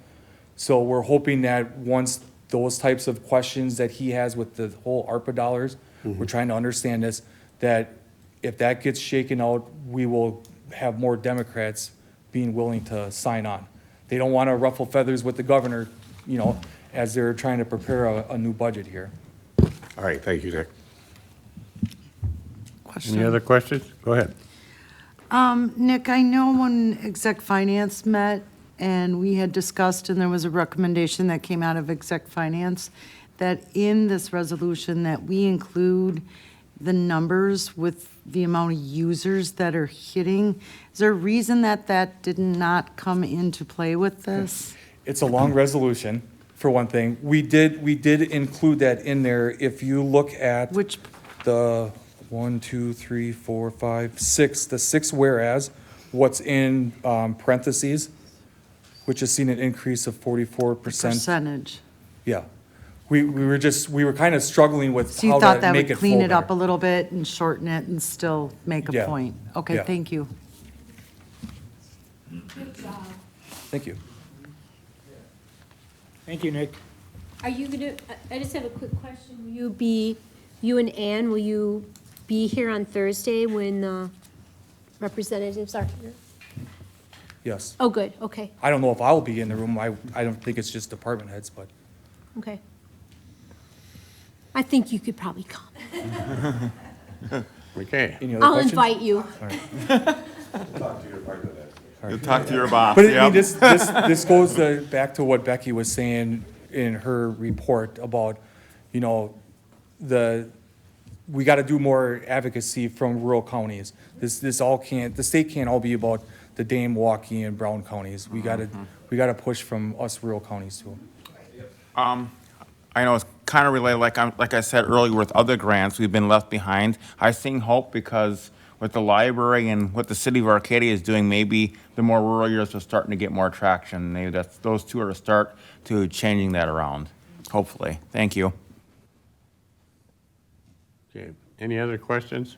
So we're hoping that once those types of questions that he has with the whole ARPA dollars, we're trying to understand this, that if that gets shaken out, we will have more Democrats being willing to sign on. They don't want to ruffle feathers with the governor, as they're trying to prepare a new budget here. All right, thank you, Nick. Any other questions? Go ahead. Nick, I know when exec finance met and we had discussed, and there was a recommendation that came out of exec finance, that in this resolution that we include the numbers with the amount of users that are hitting. Is there a reason that that did not come into play with this? It's a long resolution, for one thing. We did include that in there. If you look at Which, the 1, 2, 3, 4, 5, 6, the 6 whereas, what's in parentheses, which has seen an increase of 44%. percentage? Yeah. We were kind of struggling with So you how thought to that make would it clean flow it up a better. little bit and shorten it and still make a Yeah. point? Okay, Yeah. thank you. Thank you. Thank you, Nick. Are you gonna, I just have a quick question. You and Ann, will you be here on Thursday when the representatives are here? Yes. Oh, good, okay, I don't know if I'll be in the room. I don't think it's just department heads, but. okay. I think you could probably come. Okay. Any other I'll questions? invite you. You'll talk to your boss. But I Yep. mean, this goes back to what Becky was saying in her report about, we got to do more advocacy from rural counties. The state can't all be about the Dane, Milwaukee, and Brown counties. We got to push from us rural counties too. I know it's kind of related, like I said earlier, with other grants, we've been left behind. I sing hope because with the library and what the city of Arcadia is doing, maybe the more rural areas are starting to get more traction. Maybe those two are a start to changing that around, hopefully. Thank you. Okay, any other questions?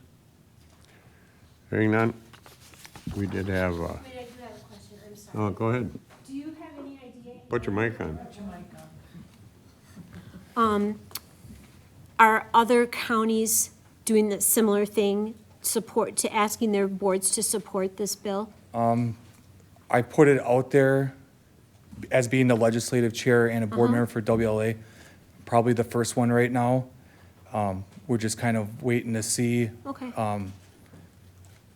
Hearing none, we did have, I do have a question, I'm sorry. oh, go ahead. Do you have any idea? Put your mic on. Are other counties doing the similar thing, asking their boards to support this bill? I put it out there as being the legislative chair and a board member for WLA, probably the first one right now. We're just kind of waiting to see. Okay.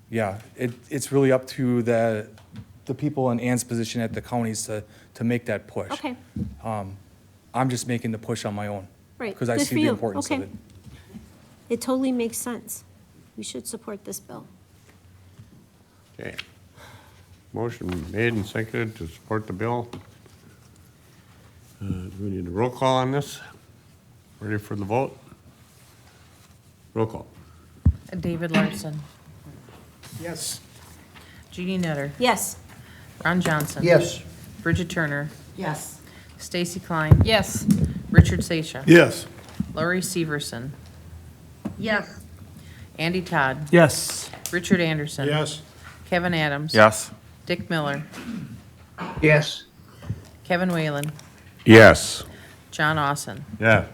Yeah, it's really up to the people in Ann's position at the counties to make that push. Okay, I'm just making the push on my own. right. Because I Good see for the you. importance of Okay. it. It totally makes sense. We should support this bill. Okay. Motion made and seconded to support the bill. Do we need a roll call on this? Ready for the vote? Roll call. David Larson. Yes. Jeannie Netter. Yes. Ron Johnson. Yes. Bridget Turner. Yes. Stacy Klein. Yes. Richard Sasha. Yes. Lori Severson. Yes. Andy Todd. Yes. Richard Anderson. Yes. Kevin Adams. Yes. Dick Miller. Yes. Kevin Whalen. Yes. John Austin. Yeah.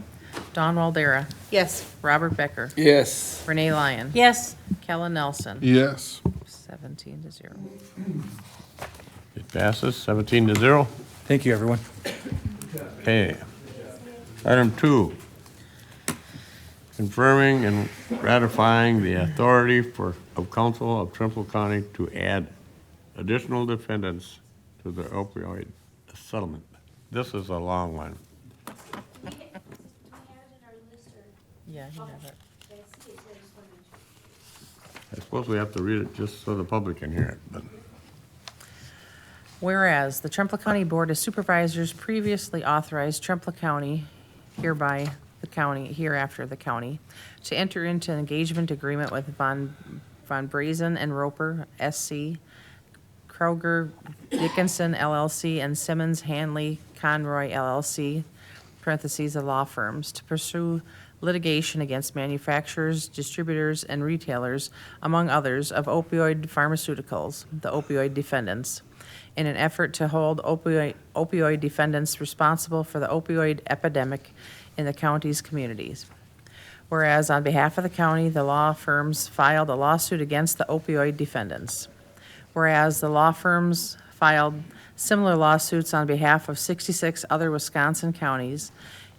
Don Waldera. Yes. Robert Becker. Yes. Renee Lyon. Yes. Kellen Nelson. Yes. 17-0. It passes 17-0. Thank you, everyone. Okay. Okay. Item 2, confirming and ratifying the authority of Council of Trempealeau County to add additional defendants to the opioid settlement. This is a long one. Yeah, you have it. I suppose we have to read it just so the public can hear it, but. Whereas the Trempealeau County Board of Supervisors previously authorized Trempealeau County, hereby the county, hereafter the county, to enter into an engagement agreement with Von Brazen and Roper, SC, Kroger, Dickinson LLC, and Simmons Hanley Conroy LLC, parentheses, the law firms, to pursue litigation against manufacturers, distributors, and retailers, among others, of opioid pharmaceuticals, the opioid defendants, in an effort to hold opioid defendants responsible for the opioid epidemic in the county's communities. Whereas on behalf of the county, the law firms filed a lawsuit against the opioid defendants. Whereas the law firms filed similar lawsuits on behalf of 66 other Wisconsin counties,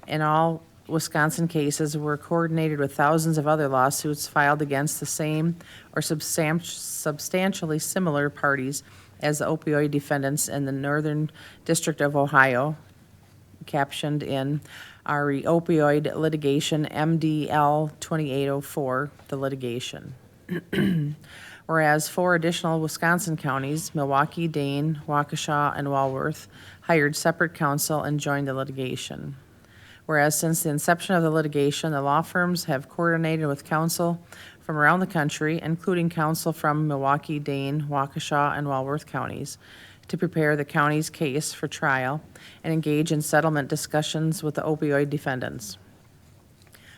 and all Wisconsin cases were coordinated with thousands of other lawsuits filed against the same or substantially similar parties as the opioid defendants in the Northern District of Ohio, captioned in RE Opioid Litigation MDL 2804, the litigation. Whereas 4 additional Wisconsin counties, Milwaukee, Dane, Waukesha, and Walworth, hired separate counsel and joined the litigation. Whereas since the inception of the litigation, the law firms have coordinated with counsel from around the country, including counsel from Milwaukee, Dane, Waukesha, and Walworth counties, to prepare the county's case for trial and engage in settlement discussions with the opioid defendants.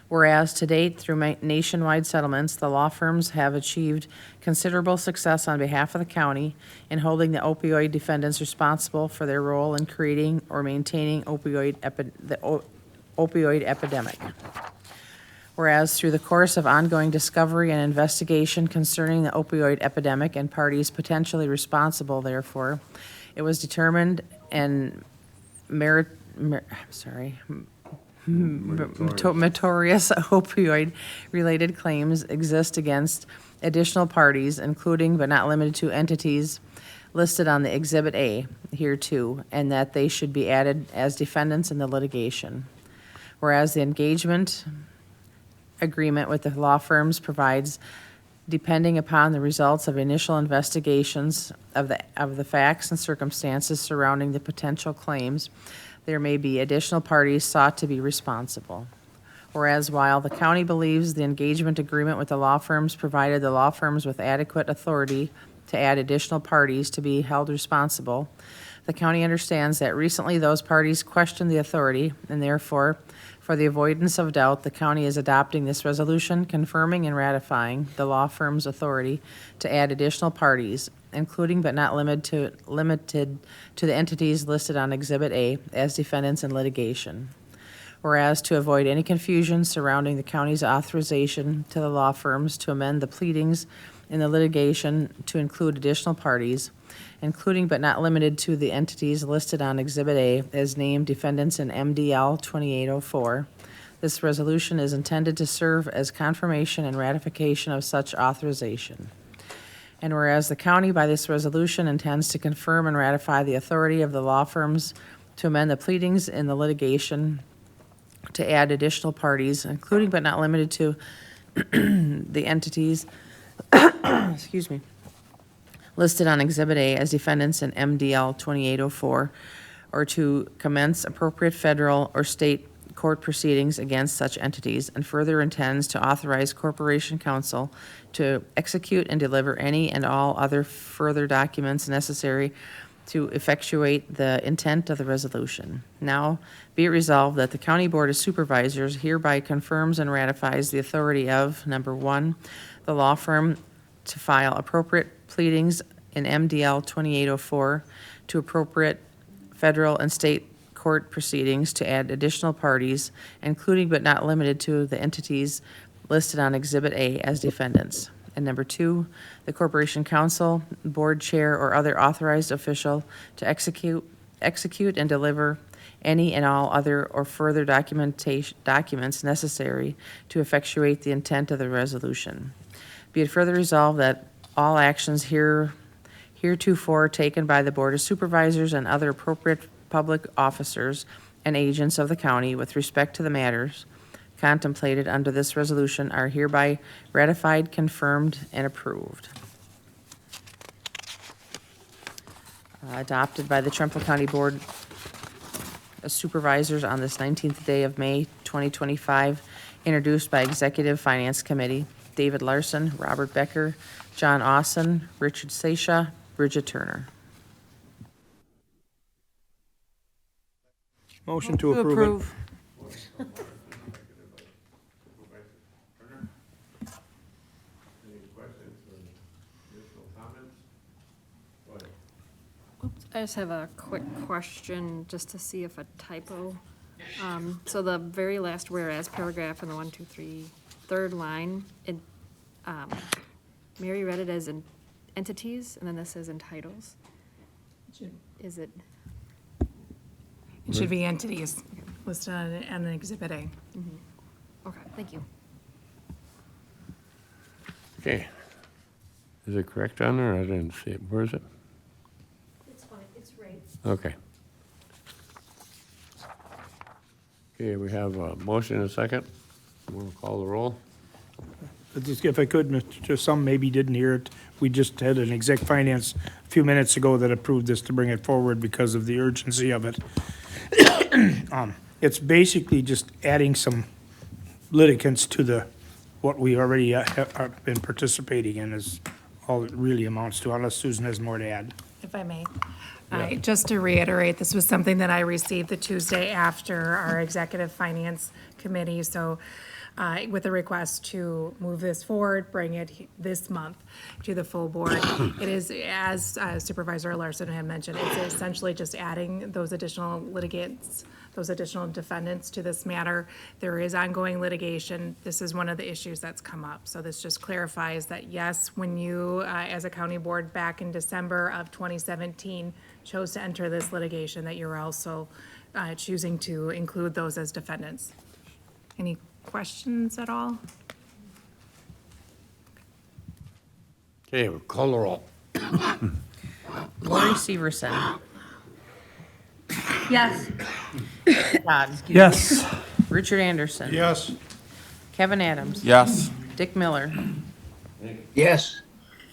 Whereas to date, through nationwide settlements, the law firms have achieved considerable success on behalf of the county in holding the opioid defendants responsible for their role in creating or maintaining the opioid epidemic. Whereas through the course of ongoing discovery and investigation concerning the opioid epidemic and parties potentially responsible therefore, it was determined and meritorious opioid-related claims exist against additional parties, including but not limited to entities listed on the Exhibit A hereto, and that they should be added as defendants in the litigation. Whereas the engagement agreement with the law firms provides, depending upon the results of initial investigations of the facts and circumstances surrounding the potential claims, there may be additional parties sought to be responsible. Whereas while the county believes the engagement agreement with the law firms provided the law firms with adequate authority to add additional parties to be held responsible, the county understands that recently those parties questioned the authority, and therefore, for the avoidance of doubt, the county is adopting this resolution confirming and ratifying the law firm's authority to add additional parties, including but not limited to the entities listed on Exhibit A as defendants in litigation. Whereas to avoid any confusion surrounding the county's authorization to the law firms to amend the pleadings in the litigation to include additional parties, including but not limited to the entities listed on Exhibit A as named defendants in MDL 2804. This resolution is intended to serve as confirmation and ratification of such authorization. And whereas the county by this resolution intends to confirm and ratify the authority of the law firms to amend the pleadings in the litigation to add additional parties, including but not limited to the entities excuse me, listed on Exhibit A as defendants in MDL 2804, or to commence appropriate federal or state court proceedings against such entities, and further intends to authorize Corporation Counsel to execute and deliver any and all other further documents necessary to effectuate the intent of the resolution. Now, be it resolved that the County Board of Supervisors hereby confirms and ratifies the authority of, number 1, the law firm to file appropriate pleadings in MDL 2804 to appropriate federal and state court proceedings to add additional parties, including but not limited to the entities listed on Exhibit A as defendants. And number 2, the Corporation Counsel, Board Chair, or other authorized official to execute and deliver any and all other or further documents necessary to effectuate the intent of the resolution. Be it further resolved that all actions heretofore taken by the Board of Supervisors and other appropriate public officers and agents of the county with respect to the matters contemplated under this resolution are hereby ratified, confirmed, and approved. Adopted by the Trempealeau County Board of Supervisors on this 19th day of May 2025, introduced by Executive Finance Committee, David Larson, Robert Becker, John Austin, Richard Seisha, Bridget Turner. Motion to approve it. I just have a quick question, just to see if a typo. So the very last whereas paragraph in the 1, 2, 3, third line, Mary read it as in entities, and then this says entitles. Is it? It should be entities listed on Exhibit A. Okay, thank you. Okay. Is it correct on there? I didn't see it. Where is it? It's fine, it's right. Okay. Okay, we have a motion and a second. Want to call the roll? Just if I could, Mr. Some maybe didn't hear it. We just had an exec finance a few minutes ago that approved this to bring it forward because of the urgency of it. It's basically just adding some litigants to what we already have been participating in is all it really amounts to, unless Susan has more to add. If I may. Just to reiterate, this was something that I received the Tuesday after our Executive Finance Committee, so with a request to move this forward, bring it this month to the full board. It is, as Supervisor Larson had mentioned, it's essentially just adding those additional litigants, those additional defendants to this matter. There is ongoing litigation. This is one of the issues that's come up. So this just clarifies that, yes, when you, as a county board back in December of 2017, chose to enter this litigation, that you're also choosing to include those as defendants. Any questions at all? Okay, we'll call the roll. Lori Severson. Yes. Todd. Yes. Richard Anderson. Yes. Kevin Adams. Yes. Dick Miller. Yes.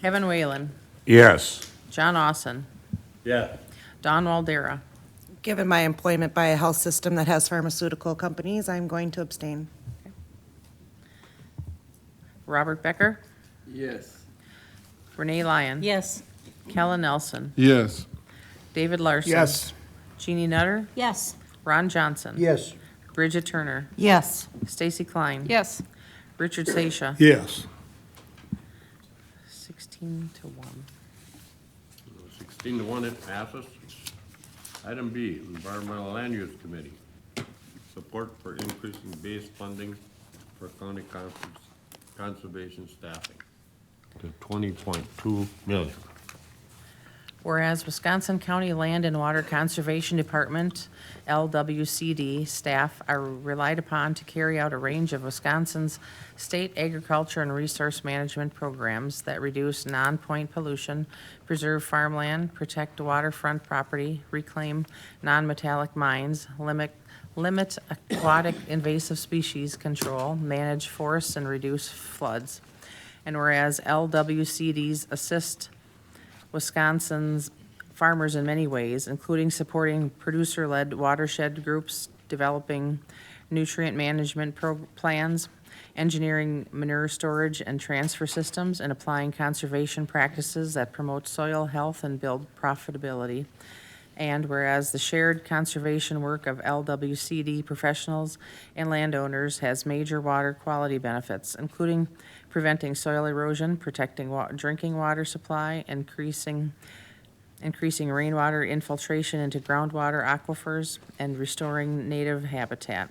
Kevin Whalen. Yes. John Austin. Yeah. Don Waldera. Given my employment by a health system that has pharmaceutical companies, I'm going to abstain. Robert Becker. Yes. Renee Lyon. Yes. Kellen Nelson. Yes. David Larson. Yes. Jeannie Nutter. Yes. Ron Johnson. Yes. Bridget Turner. Yes. Stacy Klein. Yes. Richard Seisha. Yes. 16 to 1. 16 to 1, it passes. Item B, Environmental Land Use Committee. Support for increasing base funding for county conservation staffing to $20.2 million. Whereas Wisconsin County Land and Water Conservation Department, LWCD, staff are relied upon to carry out a range of Wisconsin's state agriculture and resource management programs that reduce non-point pollution, preserve farmland, protect waterfront property, reclaim non-metallic mines, limit aquatic invasive species control, manage forests, and reduce floods. And whereas LWCDs assist Wisconsin's farmers in many ways, including supporting producer-led watershed groups, developing nutrient management plans, engineering manure storage and transfer systems, and applying conservation practices that promote soil health and build profitability. And whereas the shared conservation work of LWCD professionals and landowners has major water quality benefits, including preventing soil erosion, protecting drinking water supply, increasing rainwater infiltration into groundwater aquifers, and restoring native habitat.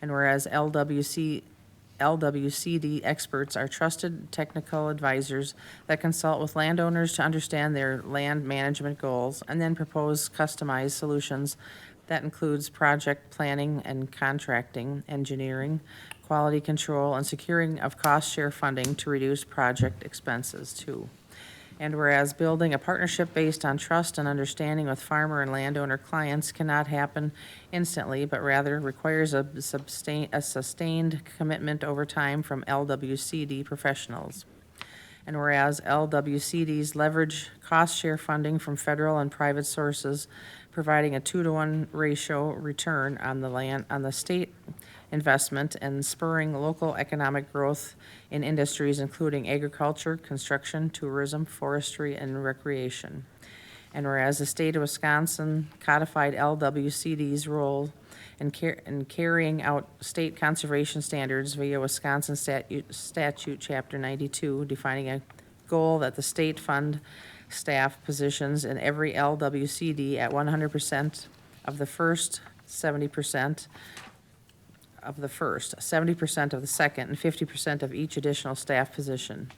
And whereas LWCD experts are trusted technical advisors that consult with landowners to understand their land management goals and then propose customized solutions That includes project planning and contracting, engineering, quality control, and securing of cost share funding to reduce project expenses too. And whereas building a partnership based on trust and understanding with farmer and landowner clients cannot happen instantly, but rather requires a sustained commitment over time from LWCD professionals. And whereas LWCDs leverage cost share funding from federal and private sources, providing a 2-to-1 ratio return on the state investment and spurring local economic growth in industries including agriculture, construction, tourism, forestry, and recreation. And whereas the state of Wisconsin codified LWCD's role in carrying out state conservation standards via Wisconsin statute Chapter 92, defining a goal that the state fund staff positions in every LWCD at 100% of the first, 70% of the first, 70% of the second, and 50% of each additional staff position.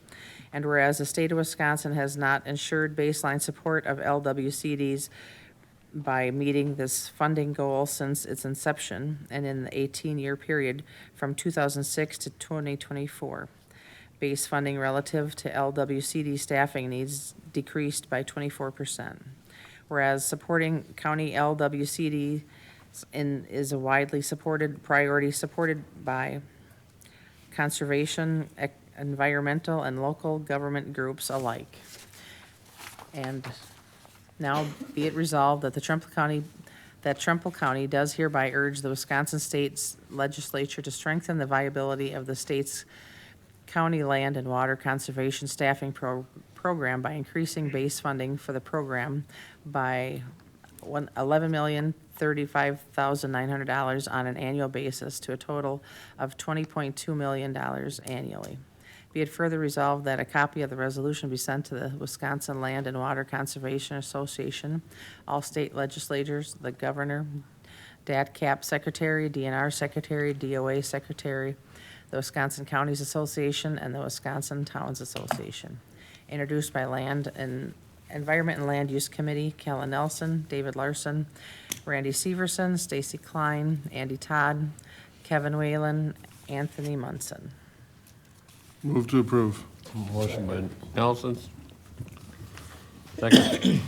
And whereas the state of Wisconsin has not ensured baseline support of LWCDs by meeting this funding goal since its inception and in the 18-year period from 2006 to 2024. Base funding relative to LWCD staffing needs decreased by 24%. Whereas supporting county LWCD is a widely supported priority supported by conservation, environmental, and local government groups alike. And now be it resolved that Trumpealeau County does hereby urge the Wisconsin State's legislature to strengthen the viability of the state's county land and water conservation staffing program by increasing base funding for the program by $11,035,900 on an annual basis to a total of $20.2 million annually. Be it further resolved that a copy of the resolution be sent to the Wisconsin Land and Water Conservation Association, all state legislators, the governor, DATCAP secretary, DNR secretary, DOA secretary, the Wisconsin Counties Association, and the Wisconsin Towns Association. Introduced by Environment and Land Use Committee, Kellen Nelson, David Larson, Randy Severson, Stacy Klein, Andy Todd, Kevin Whalen, Anthony Munson. Move to approve. Motion by Nelson. Second.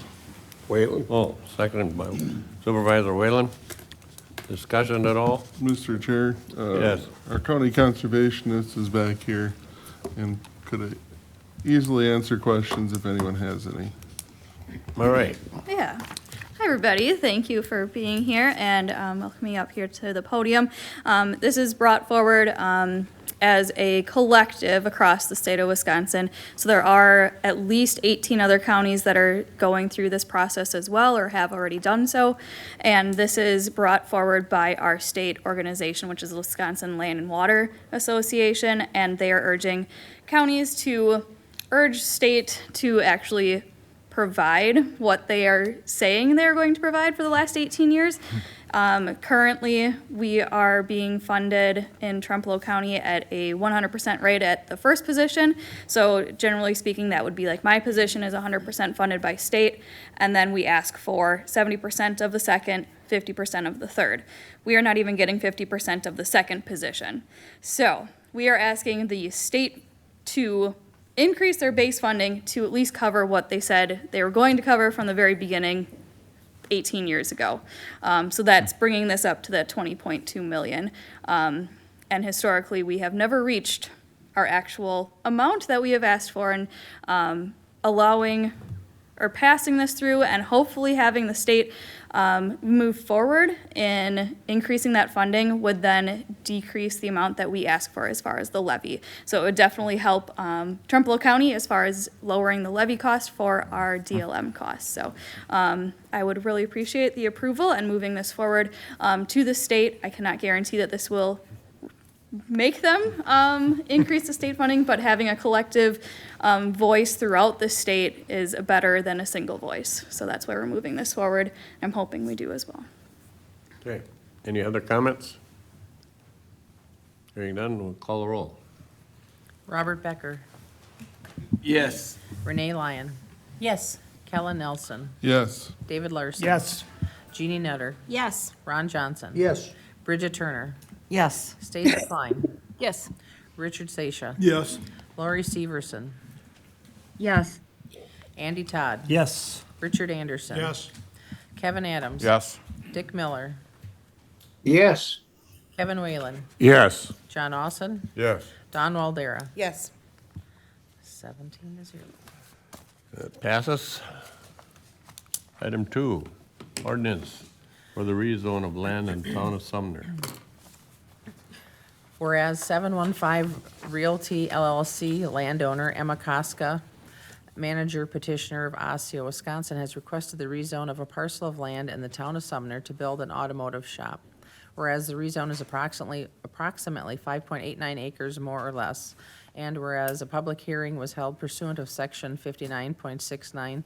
Whalen? Oh, second by Supervisor Whalen. Discussion at all? Mr. Chair? Yes. Our county conservationist is back here and could easily answer questions if anyone has any. All right. Yeah. Hi, everybody. Thank you for being here and welcoming me up here to the podium. This is brought forward as a collective across the state of Wisconsin. So there are at least 18 other counties that are going through this process as well or have already done so. And this is brought forward by our state organization, which is the Wisconsin Land and Water Association. And they are urging counties to urge state to actually provide what they are saying they're going to provide for the last 18 years. Currently, we are being funded in Trempealeau County at a 100% rate at the first position. So generally speaking, that would be like my position is 100% funded by state, and then we ask for 70% of the second, 50% of the third. We are not even getting 50% of the second position. So we are asking the state to increase their base funding to at least cover what they said they were going to cover from the very beginning 18 years ago. So that's bringing this up to that 20.2 million. And historically, we have never reached our actual amount that we have asked for, and allowing or passing this through and hopefully having the state move forward in increasing that funding would then decrease the amount that we ask for as far as the levy. So it would definitely help Trempealeau County as far as lowering the levy cost for our DLM costs. So I would really appreciate the approval and moving this forward to the state. I cannot guarantee that this will make them increase the state funding, but having a collective voice throughout the state is better than a single voice. So that's why we're moving this forward. I'm hoping we do as well. Okay. Any other comments? Hearing none, we'll call the roll. Robert Becker. Yes. Renee Lyon. Yes. Kellen Nelson. Yes. David Larson. Yes. Jeannie Nutter. Yes. Ron Johnson. Yes. Bridget Turner. Yes. Stacy Klein. Yes. Richard Sasha. Yes. Lori Severson. Yes. Andy Todd. Yes. Richard Anderson. Yes. Kevin Adams. Yes. Dick Miller. Yes. Kevin Whalen. Yes. John Austin. Yes. Don Waldera. Yes. 17-0. That passes. Item 2, ordinance for the rezone of land in town of Sumner. Whereas 715 Realty LLC landowner Emma Koska, manager petitioner of Osseo, Wisconsin, has requested the rezone of a parcel of land in the town of Sumner to build an automotive shop. Whereas the rezone is approximately 5.89 acres more or less, and whereas a public hearing was held pursuant of section 59.69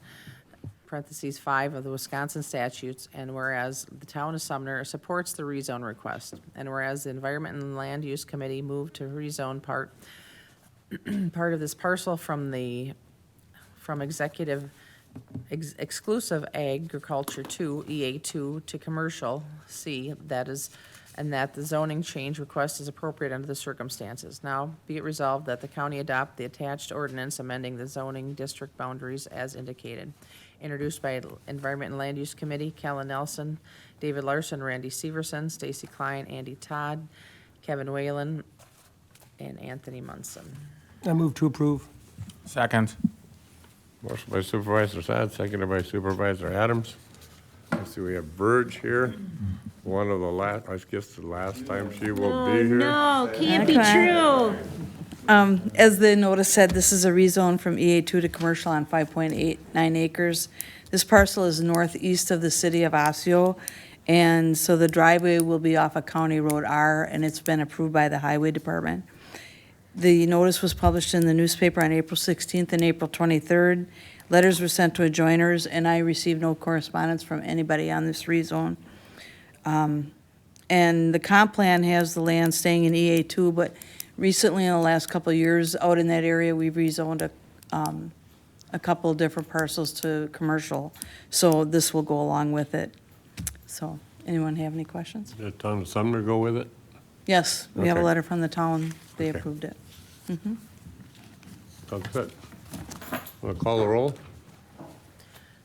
parentheses 5 of the Wisconsin statutes, and whereas the town of Sumner supports the rezone request, and whereas the Environment and Land Use Committee moved to rezone part of this parcel from exclusive agriculture 2, EA2, to commercial C, that is, and that the zoning change request is appropriate under the circumstances. Now, be it resolved that the county adopt the attached ordinance amending the zoning district boundaries as indicated. Introduced by Environment and Land Use Committee, Kellen Nelson, David Larson, Randy Severson, Stacy Klein, Andy Todd, Kevin Whalen, and Anthony Munson. I move to approve. Second. Motion by Supervisor Sad, seconded by Supervisor Adams. I see we have Verge here. One of the last, I guess the last time she will be here. No, can't be true. As the notice said, this is a rezone from EA2 to commercial on 5.89 acres. This parcel is northeast of the city of Osseo, and so the driveway will be off of County Road R, and it's been approved by the Highway Department. The notice was published in the newspaper on April 16th and April 23rd. Letters were sent to adjoiners, and I received no correspondence from anybody on this rezone. And the comp plan has the land staying in EA2, but recently, in the last couple of years, out in that area, we've rezoned a couple of different parcels to commercial. So this will go along with it. So, anyone have any questions? Did the town of Sumner go with it? Yes, we have a Okay. letter from the town. They Okay. approved it. Sounds good. Want to call the roll?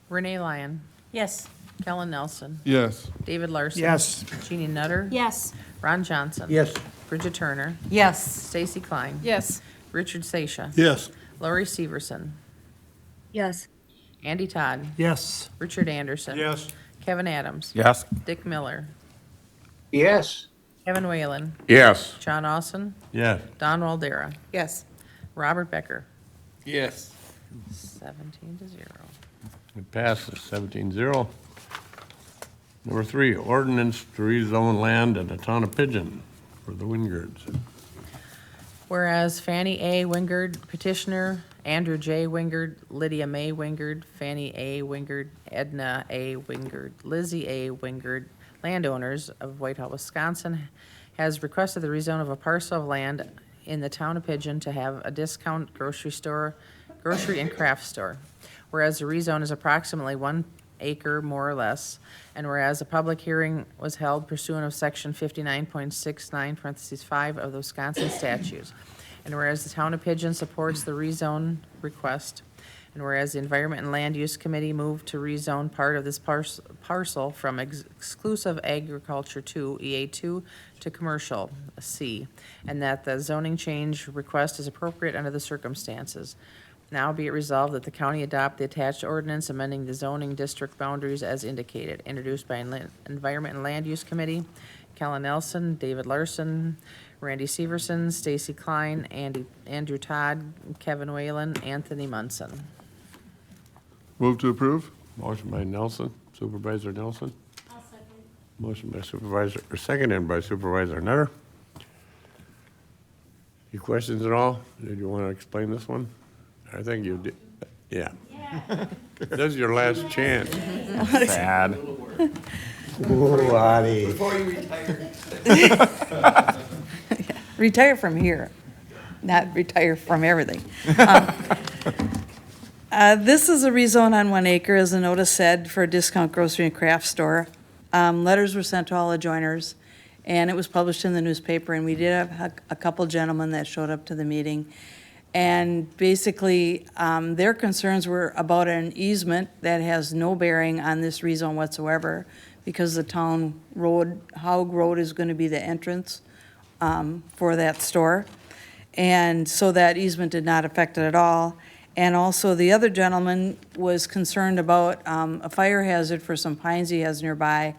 Renee Lyon. Yes. Kellen Nelson. Yes. David Larson. Yes. Jeannie Nutter. Yes. Ron Johnson. Yes. Bridget Turner. Yes. Stacy Klein. Yes. Richard Sasha. Yes. Lori Severson. Yes. Andy Todd. Yes. Richard Anderson. Yes. Kevin Adams. Yes. Dick Miller. Yes. Kevin Whalen. Yes. John Austin. Yes. Don Waldera. Yes. Robert Becker. Yes. 17-0. It passes 17-0. Number 3, ordinance to rezone land in the town of Pigeon for the Wingards. Whereas Fannie A. Wingard, petitioner, Andrew J. Wingard, Lydia May Wingard, Fannie A. Wingard, Edna A. Wingard, Lizzie A. Wingard, landowners of Whitehall, Wisconsin, has requested the rezone of a parcel of land in the town of Pigeon to have a discount grocery and craft store. Whereas the rezone is approximately 1 acre more or less, and whereas a public hearing was held pursuant of section 59.69 parentheses 5 of the Wisconsin statutes, and whereas the town of Pigeon supports the rezone request, and whereas the Environment and Land Use Committee moved to rezone part of this parcel from exclusive agriculture 2, EA2, to commercial C, and that the zoning change request is appropriate under the circumstances. Now be it resolved that the county adopt the attached ordinance amending the zoning district boundaries as indicated, introduced by Environment and Land Use Committee, Kellen Nelson, David Larson, Randy Severson, Stacy Klein, Andrew Todd, Kevin Whalen, Anthony Munson. Move to approve? Motion by Nelson, Supervisor Nelson. Motion by Supervisor, or seconded by Supervisor Nutter. Any questions at all? Did you want to explain this one? I think you did. Yeah. This is your last chance. Sad. Ooh, Audie. Before you retire. Retire from here, not retire from everything. This is a rezone on 1 acre, as the notice said, for a discount grocery and craft store. Letters were sent to all adjoiners, and it was published in the newspaper, and we did have a couple gentlemen that showed up to the meeting. And basically, their concerns were about an easement that has no bearing on this rezone whatsoever, because the town road, Haug Road is going to be the entrance for that store. And so that easement did not affect it at all. And also, the other gentleman was concerned about a fire hazard for some pines he has nearby,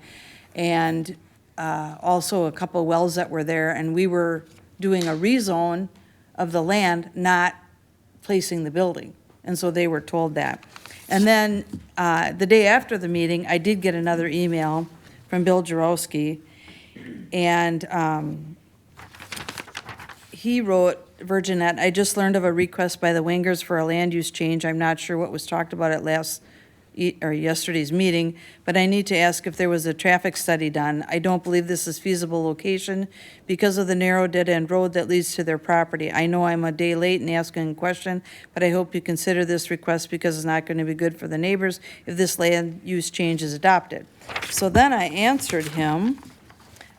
and also a couple wells that were there, and we were doing a rezone of the land, not placing the building. And so they were told that. And then the day after the meeting, I did get another email from Bill Jarowski, and he wrote, Virginette, I just learned of a request by the Wingers for a land use change. I'm not sure what was talked about at yesterday's meeting, but I need to ask if there was a traffic study done. I don't believe this is feasible location because of the narrow dead-end road that leads to their property. I know I'm a day late in asking a question, but I hope you consider this request because it's not going to be good for the neighbors if this land use change is adopted. So then I answered him,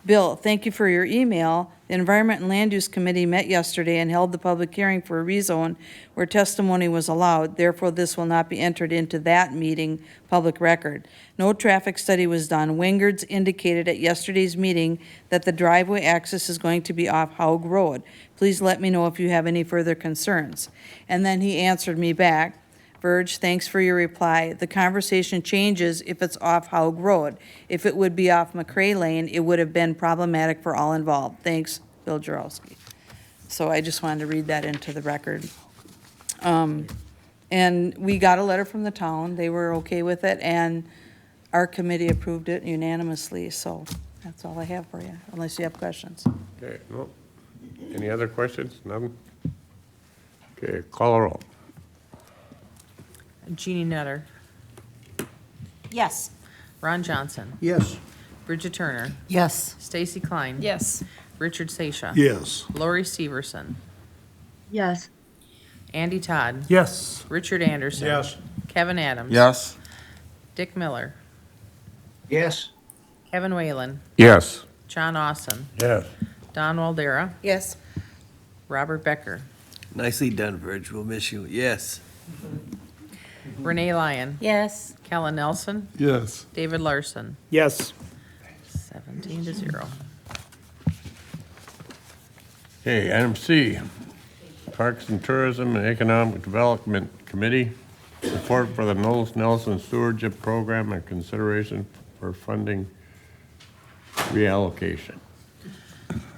Bill, thank you for your email. The Environment and Land Use Committee met yesterday and held the public hearing for a rezone where testimony was allowed. Therefore, this will not be entered into that meeting public record. No traffic study was done. Wingards indicated at yesterday's meeting that the driveway access is going to be off Haug Road. Please let me know if you have any further concerns. And then he answered me back, Verge, thanks for your reply. The conversation changes if it's off Haug Road. If it would be off McCray Lane, it would have been problematic for all involved. Thanks, Bill Jarowski. So I just wanted to read that into the record. And we got a letter from the town. They were okay with it, and our committee approved it unanimously. So that's all I have for you, unless you have questions. Okay, no. Any other questions? None? Okay, call a roll. Jeannie Nutter. Yes. Ron Johnson. Yes. Bridget Turner. Yes. Stacy Klein. Yes. Richard Sasha. Yes. Lori Severson. Yes. Andy Todd. Yes. Richard Anderson. Yes. Kevin Adams. Yes. Dick Miller. Yes. Kevin Whalen. Yes. John Austin. Yes. Don Waldera. Yes. Robert Becker. Nicely done, Virg. We'll miss you. Yes. Renee Lyon. Yes. Kellen Nelson. Yes. David Larson. Yes. 17-0. Okay, item C, Parks and Tourism and Economic Development Committee, support for the Knowles Nelson Stewardship Program and consideration for funding reallocation.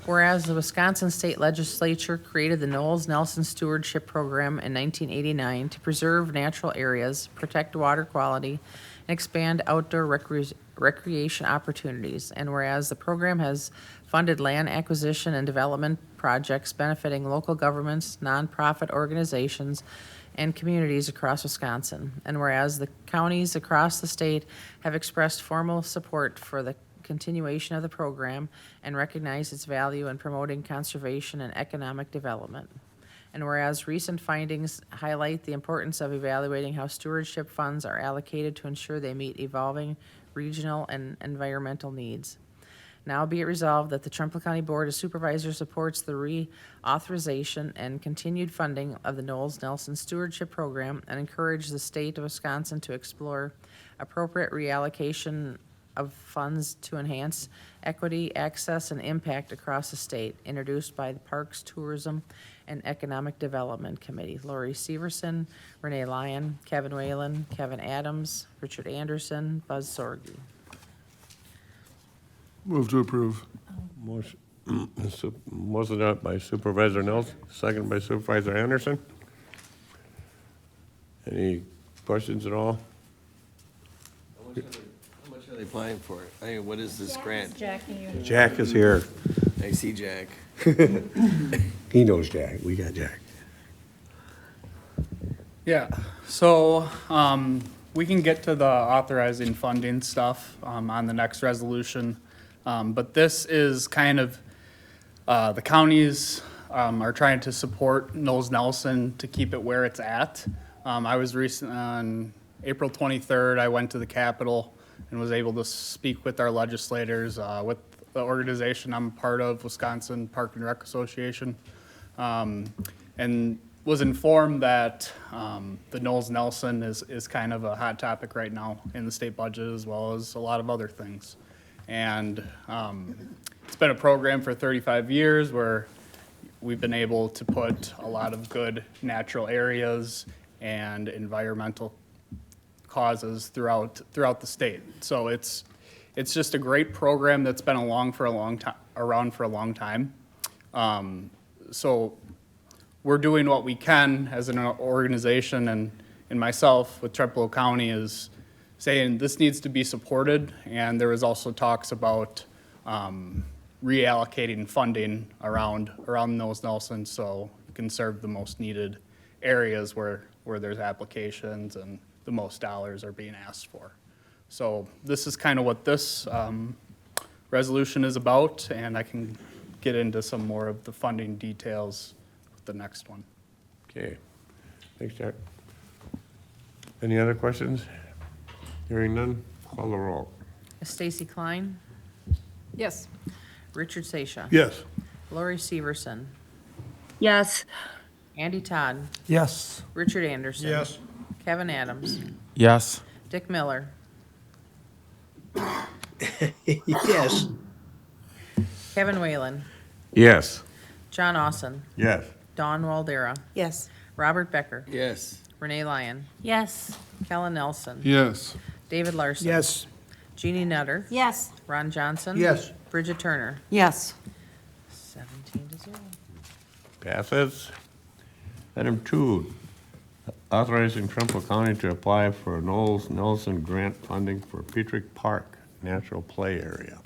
Whereas the Wisconsin State Legislature created the Knowles Nelson Stewardship Program in 1989 to preserve natural areas, protect water quality, and expand outdoor recreation opportunities. And whereas the program has funded land acquisition and development projects benefiting local governments, nonprofit organizations, and communities across Wisconsin. And whereas the counties across the state have expressed formal support for the continuation of the program and recognize its value in promoting conservation and economic development. And whereas recent findings highlight the importance of evaluating how stewardship funds are allocated to ensure they meet evolving regional and environmental needs. Now be it resolved that the Trumpealeau County Board of Supervisors supports the reauthorization and continued funding of the Knowles Nelson Stewardship Program and encourage the state of Wisconsin to explore appropriate reallocation of funds to enhance equity, access, and impact across the state, introduced by the Parks, Tourism, and Economic Development Committee. Lori Severson, Renee Lyon, Kevin Whalen, Kevin Adams, Richard Anderson, Buzz Sorgi. Move to approve. Motion by Supervisor Nelson, second by Supervisor Anderson. Any questions at all? How much are they applying for? What is this grant? Jack is here. I see Jack. He knows Jack. We got Jack. Yeah, so we can get to the authorizing funding stuff on the next resolution. But this is kind of, the counties are trying to support Knowles Nelson to keep it where it's at. I was recent on April 23rd, I went to the Capitol and was able to speak with our legislators, with the organization I'm a part of, Wisconsin Park and Rec Association, and was informed that the Knowles Nelson is kind of a hot topic right now in the state budget, as well as a lot of other things. And it's been a program for 35 years where we've been able to put a lot of good natural areas and environmental causes throughout the state. So it's just a great program that's been around for a long time. So we're doing what we can as an organization, and myself with Trempealeau County is saying this needs to be supported. And there was also talks about reallocating funding around those Nelson, so you can serve the most needed areas where there's applications and the most dollars are being asked for. So this is kind of what this resolution is about, and I can get into some more of the funding details with the next one. Okay, thanks, Jack. Any other questions? Hearing none, call the roll. Stacy Klein, Yes. Richard Sasha. Yes. Lori Severson, Yes. Andy Todd, Yes. Richard Anderson. Yes. Kevin Adams, Yes. Dick Miller, Yes. Kevin Whalen, Yes. John Austin, Yes. Dawn Waldera, Yes. Robert Becker, Yes. Renee Lyon, Yes. Kellen Nelson, Yes. David Larson. Yes. Jeannie Nutter, Yes. Ron Johnson. Yes. Bridget Turner, Yes. 17-0. Passes. Item 2, authorizing Trumbull County to apply for Knowles Nelson grant funding for Petrick Park Natural Play Area.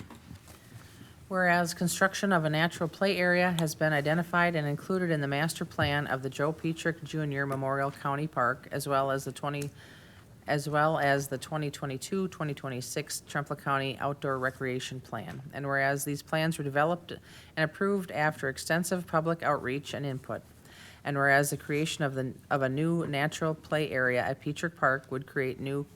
Whereas construction of a natural play area has been identified and included in the master plan of the Joe Petrick Jr. Memorial County Park, as well as the 2022-2026 Trumbull County Outdoor Recreation Plan. And whereas these plans were developed and approved after extensive public outreach and input. And whereas the creation of a new natural play area at Petrick Park would create new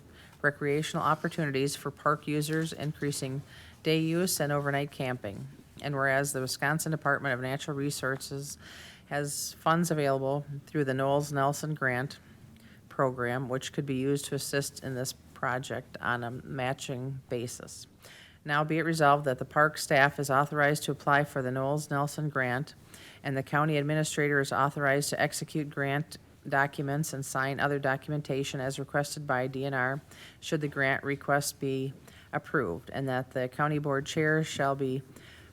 recreational opportunities for park users, increasing day use and overnight camping. And whereas the Wisconsin Department of Natural Resources has funds available through the Knowles Nelson Grant Program, which could be used to assist in this project on a matching basis. Now be it resolved that the park staff is authorized to apply for the Knowles Nelson Grant, and the county administrator is authorized to execute grant documents and sign other documentation as requested by DNR should the grant request be approved, and that the county board chair shall be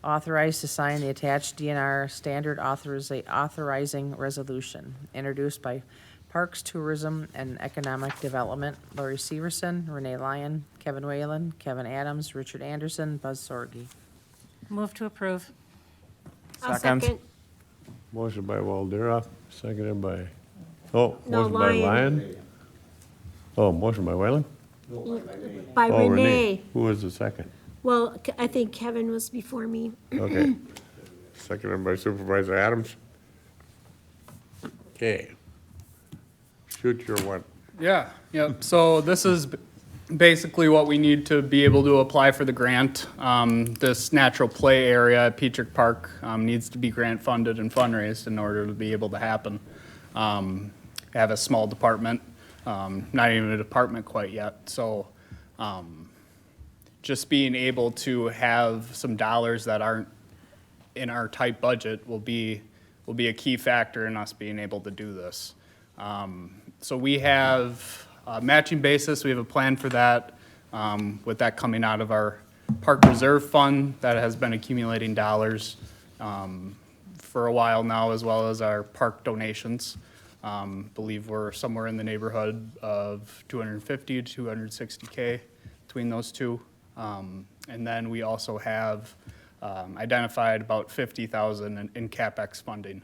authorized to sign the attached DNR standard authorizing resolution introduced by Parks, Tourism, and Economic Development, Lori Severson, Renee Lyon, Kevin Whalen, Kevin Adams, Richard Anderson, Buzz Sorgi. Move to approve. Second. Motion by Waldera, seconded by, oh, No, motion by Lyon. Lyon? Oh, motion by Whalen? By Oh, Renee. Who was the second? Well, I think Kevin was before me. Okay. Seconded by Supervisor Adams. Okay. Shoot your one. Yeah, yep. So this is basically what we need to be able to apply for the grant. This natural play area at Petrick Park needs to be grant funded and fundraised in order to be able to happen. Have a small department, not even a department quite yet. So just being able to have some dollars that aren't in our tight budget will be a key factor in us being able to do this. So we have a matching basis, we have a plan for that, with that coming out of our park reserve fund that has been accumulating dollars for a while now, as well as our park donations. Believe we're somewhere in the neighborhood of 250 to 260K between those two. And then we also have identified about 50,000 in CapEx funding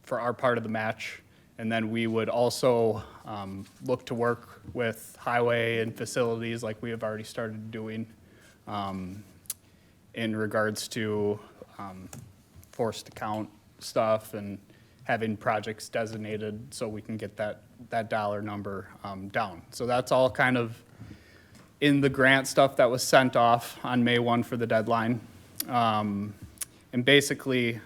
for our part of the match. And then we would also look to work with highway and facilities like we have already started doing in regards to forced account stuff and having projects designated so we can get that dollar number down. So that's all kind of in the grant stuff that was sent off on May 1 for the deadline. And basically,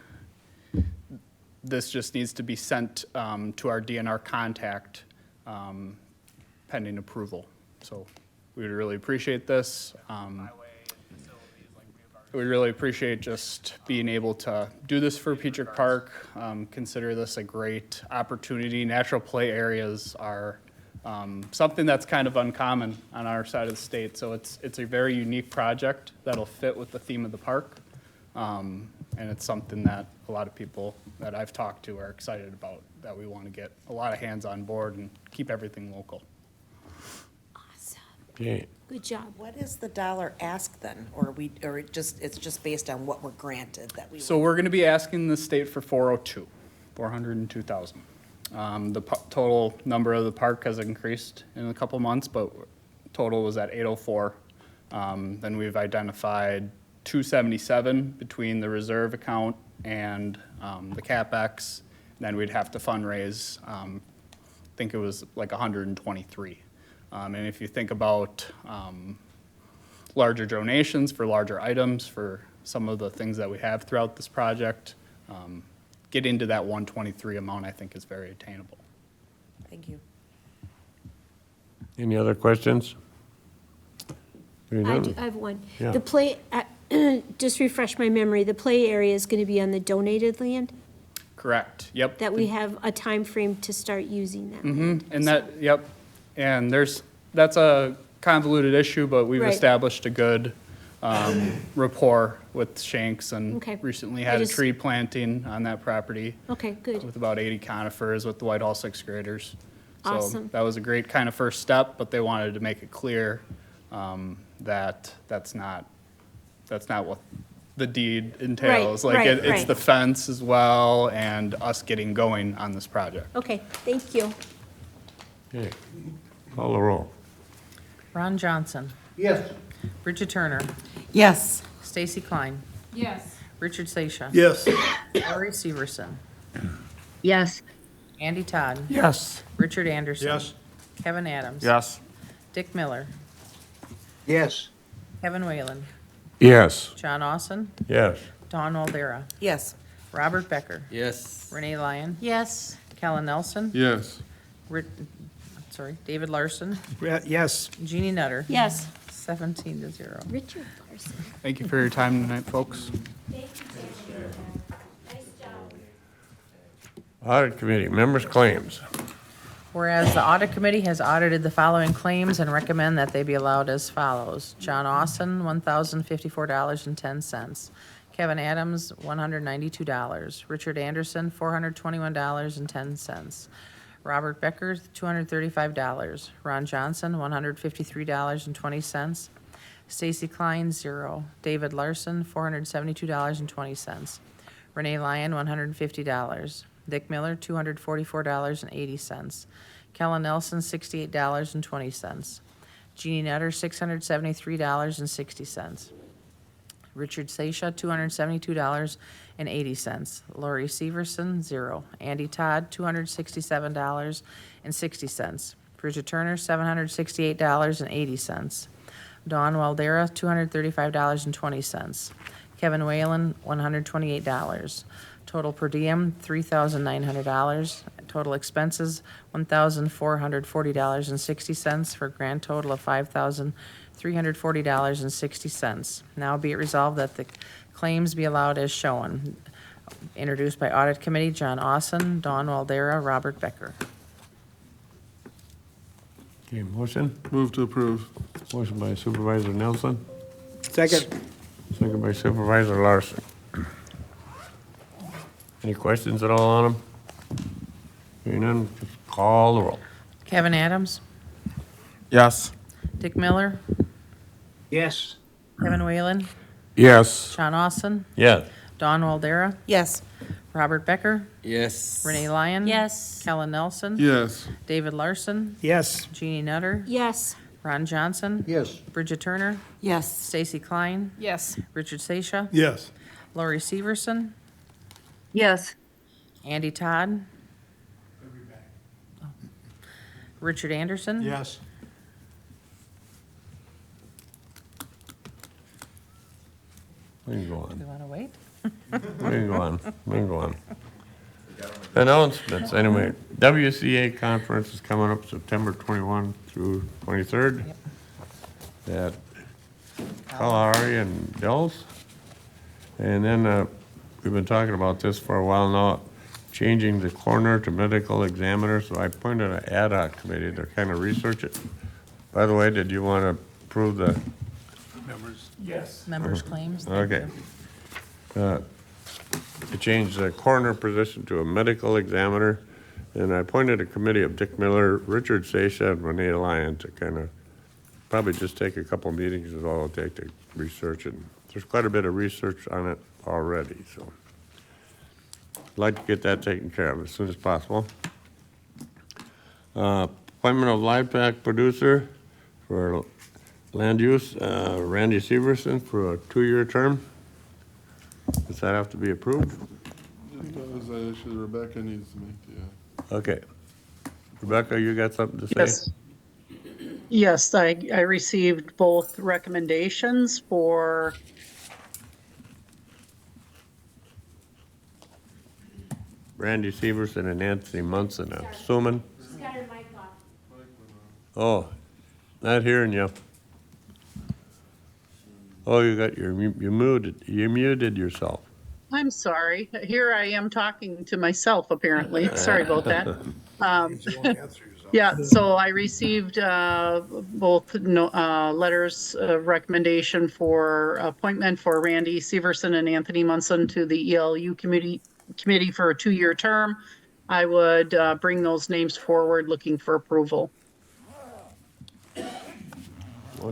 this just needs to be sent to our DNR contact pending approval. So we would really appreciate this. We really appreciate just being able to do this for Peatrick Park. Consider this a great opportunity. Natural play areas are something that's kind of uncommon on our side of the state. So it's a very unique project that'll fit with the theme of the park. And it's something that a lot of people that I've talked to are excited about, that we want to get a lot of hands on board and keep everything local. Awesome. Okay. Good job. What is the dollar ask then? Or it's just based on what we're granted that we? So we're going to be asking the state for 402,000. The total number of the park has increased in a couple months, but total was at 804. Then we've identified 277 between the reserve account and the CapEx. Then we'd have to fundraise, I think it was like 123. And if you think about larger donations for larger items, for some of the things that we have throughout this project, getting to that 123 amount, I think, is very attainable. Thank you. Any other questions? I have one. Yeah. The play, just refresh my memory, the play area is going to be on the donated land? Correct, yep. That we have a time frame to start using that Mm-hmm, land. and that, yep. And that's a convoluted issue, but we've Right. established a good rapport with Shanks and Okay. recently I had a just- tree planting on that property. Okay, good. With about 80 conifers with the Whitehall sixth graders. So Awesome. that was a great kind of first step, but they wanted to make it clear that that's not what the deed entails. Right, Like right, it's right. the fence as well and us getting going on this project. Okay, thank you. Okay. Call the roll. Ron Johnson. Yes. Bridget Turner. Yes. Stacy Klein. Yes. Richard Sasha. Yes. Lori Severson. Yes. Andy Todd. Yes. Richard Anderson. Yes. Kevin Adams. Yes. Dick Miller. Yes. Kevin Whalen. Yes. John Austin. Yes. Dawn Waldera. Yes. Robert Becker. Yes. Renee Lyon. Yes. Kellen Nelson. Yes. David Larson. Yes. Jeannie Nutter. Yes. 17-0. Richard Larson. Thank you for your time tonight, folks. Audit Committee, members' claims. Whereas the audit committee has audited the following claims and recommend that they be allowed as follows. John Austin, $1,054.10. Kevin Adams, $192. Richard Anderson, $421.10. Robert Becker, $235. Ron Johnson, $153.20. Stacy Klein, 0. David Larson, $472.20. Renee Lyon, $150. Dick Miller, $244.80. Kellen Nelson, $68.20. Jeannie Nutter, $673.60. Richard Sasha, $272.80. Lori Severson, 0. Andy Todd, $267.60. Bridget Turner, $768.80. Dawn Waldera, $235.20. Kevin Whalen, $128. Total per diem, $3,900. Total expenses, $1,440.60 for a grand total of $5,340.60. Now be it resolved that the claims be allowed as shown. Introduced by Audit Committee, John Austin, Dawn Waldera, Robert Becker. Okay, motion? Move to approve. Motion by Supervisor Nelson, Second. second by Supervisor Larson. Any questions at all on them? Hearing none, call the roll. Kevin Adams, Yes. Dick Miller, Yes. Kevin Whalen, Yes. John Austin, Yes. Dawn Waldera, Yes. Robert Becker, Yes. Renee Lyon. Yes. Kellen Nelson. Yes. David Larson, Yes. Jeannie Nutter, Yes. Ron Johnson, Yes. Bridget Turner, Yes. Stacy Klein, Yes. Richard Sasha, Yes. Lori Severson, Yes. Andy Todd, Richard Anderson. Yes. We can go Do we on. want to wait? We can go on. We can go on. Announcements, anyway. WCA conference is coming up September 21 through 23rd at Kalahari and Dells. And then we've been talking about this for a while now, changing the coroner to medical examiner. So I appointed an ad hoc committee to kind of research it. By the way, did you want to approve the? Members. Yes. Members' claims. Thank Okay. you. To change the coroner position to a medical examiner, and I appointed a committee of Dick Miller, Richard Seisha, and Renee Lyon to kind of, probably just take a couple meetings is all it'll take to research it. There's quite a bit of research on it already, so I'd like to get that taken care of as soon as possible. Appointment of live pack producer for land use, Randy Severson for a 2-year term. Does that have to be approved? It does, actually, Rebecca needs to make the, Okay. Rebecca, you got something to say? Yes. Yes, I received both recommendations for Randy Severson and Anthony Munson, I'm assuming. She's got her mic off. Oh, not hearing you. Oh, you muted yourself. I'm sorry. Here I am talking to myself, apparently. Sorry about that. Yeah, so I received both letters of recommendation for appointment for Randy Severson and Anthony Munson to the ELU committee for a 2-year term. I would bring those names forward looking for approval.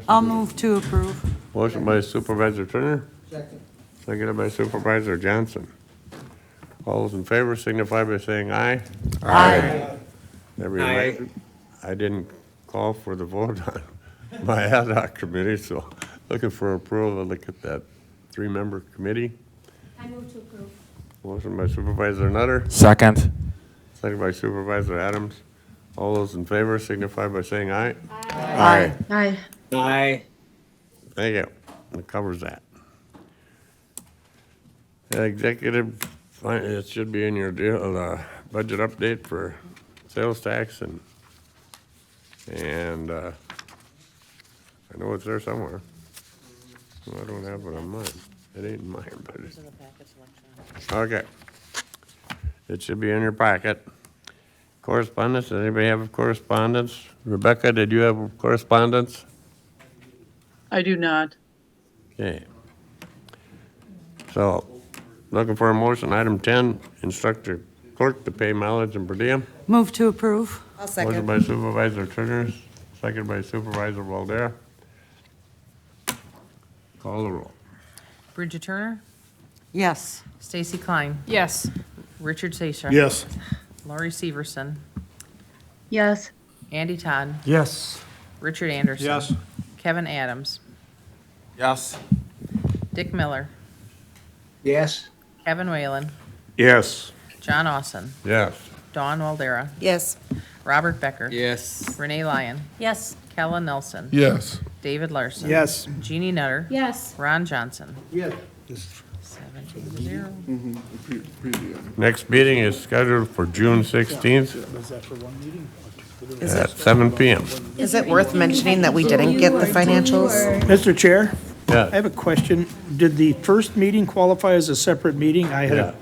I'll move to approve. Motion by Supervisor Turner, Second. seconded by Supervisor Johnson. All those in favor signify by saying aye. Aye. Aye. I didn't call for the vote on my ad hoc committee, so looking for approval to look at that 3-member committee. I move to approve. Motion by Supervisor Nutter, Second. seconded by Supervisor Adams. All those in favor signify by saying aye. Aye. Aye. Aye. Thank you. That covers that. Executive, it should be in your deal, budget update for sales tax and I know it's there somewhere. Well, I don't have it on mine. It ain't mine, but it's, These are the packets electronic. okay. It should be in your packet. Correspondence, does anybody have correspondence? Rebecca, did you have correspondence? I do not. Okay. So, looking for a motion, item 10, instruct the clerk to pay mileage and per diem. Move to approve. I'll Motion second. by Supervisor Turner, second by Supervisor Waldera. Call the roll. Bridget Turner, Yes. Stacy Klein, Yes. Richard Seisha. Yes. Lori Severson, Yes. Andy Todd, Yes. Richard Anderson. Yes. Kevin Adams, Yes. Dick Miller, Yes. Kevin Whalen, Yes. John Austin, Yes. Dawn Waldera, Yes. Robert Becker. Yes. Renee Lyon, Yes. Kellen Nelson. yes. David Larson. Yes. Jeannie Nutter. Yes. Ron Johnson. Yes. 17-0. Next meeting is scheduled for June 16th Was that for one meeting? at 7 PM. Is it worth mentioning that we didn't get the financials? Mr. Chair, I Yeah, have a question. Did the first meeting qualify as a separate meeting? I had Yeah.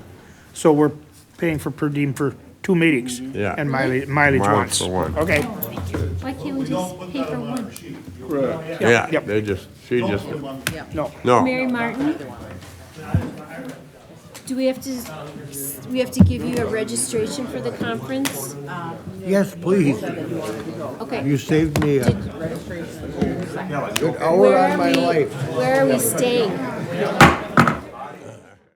so we're paying for per diem for 2 meetings? Yeah. And mileage Mileage once? for one. Okay. Why can't we just pay for one? yeah, Yep. she just, No. no. Mary Martin? Do we have to give you a registration for the conference? Yes, please. Okay. You saved me a good hour Where on are my we, life. where are we staying?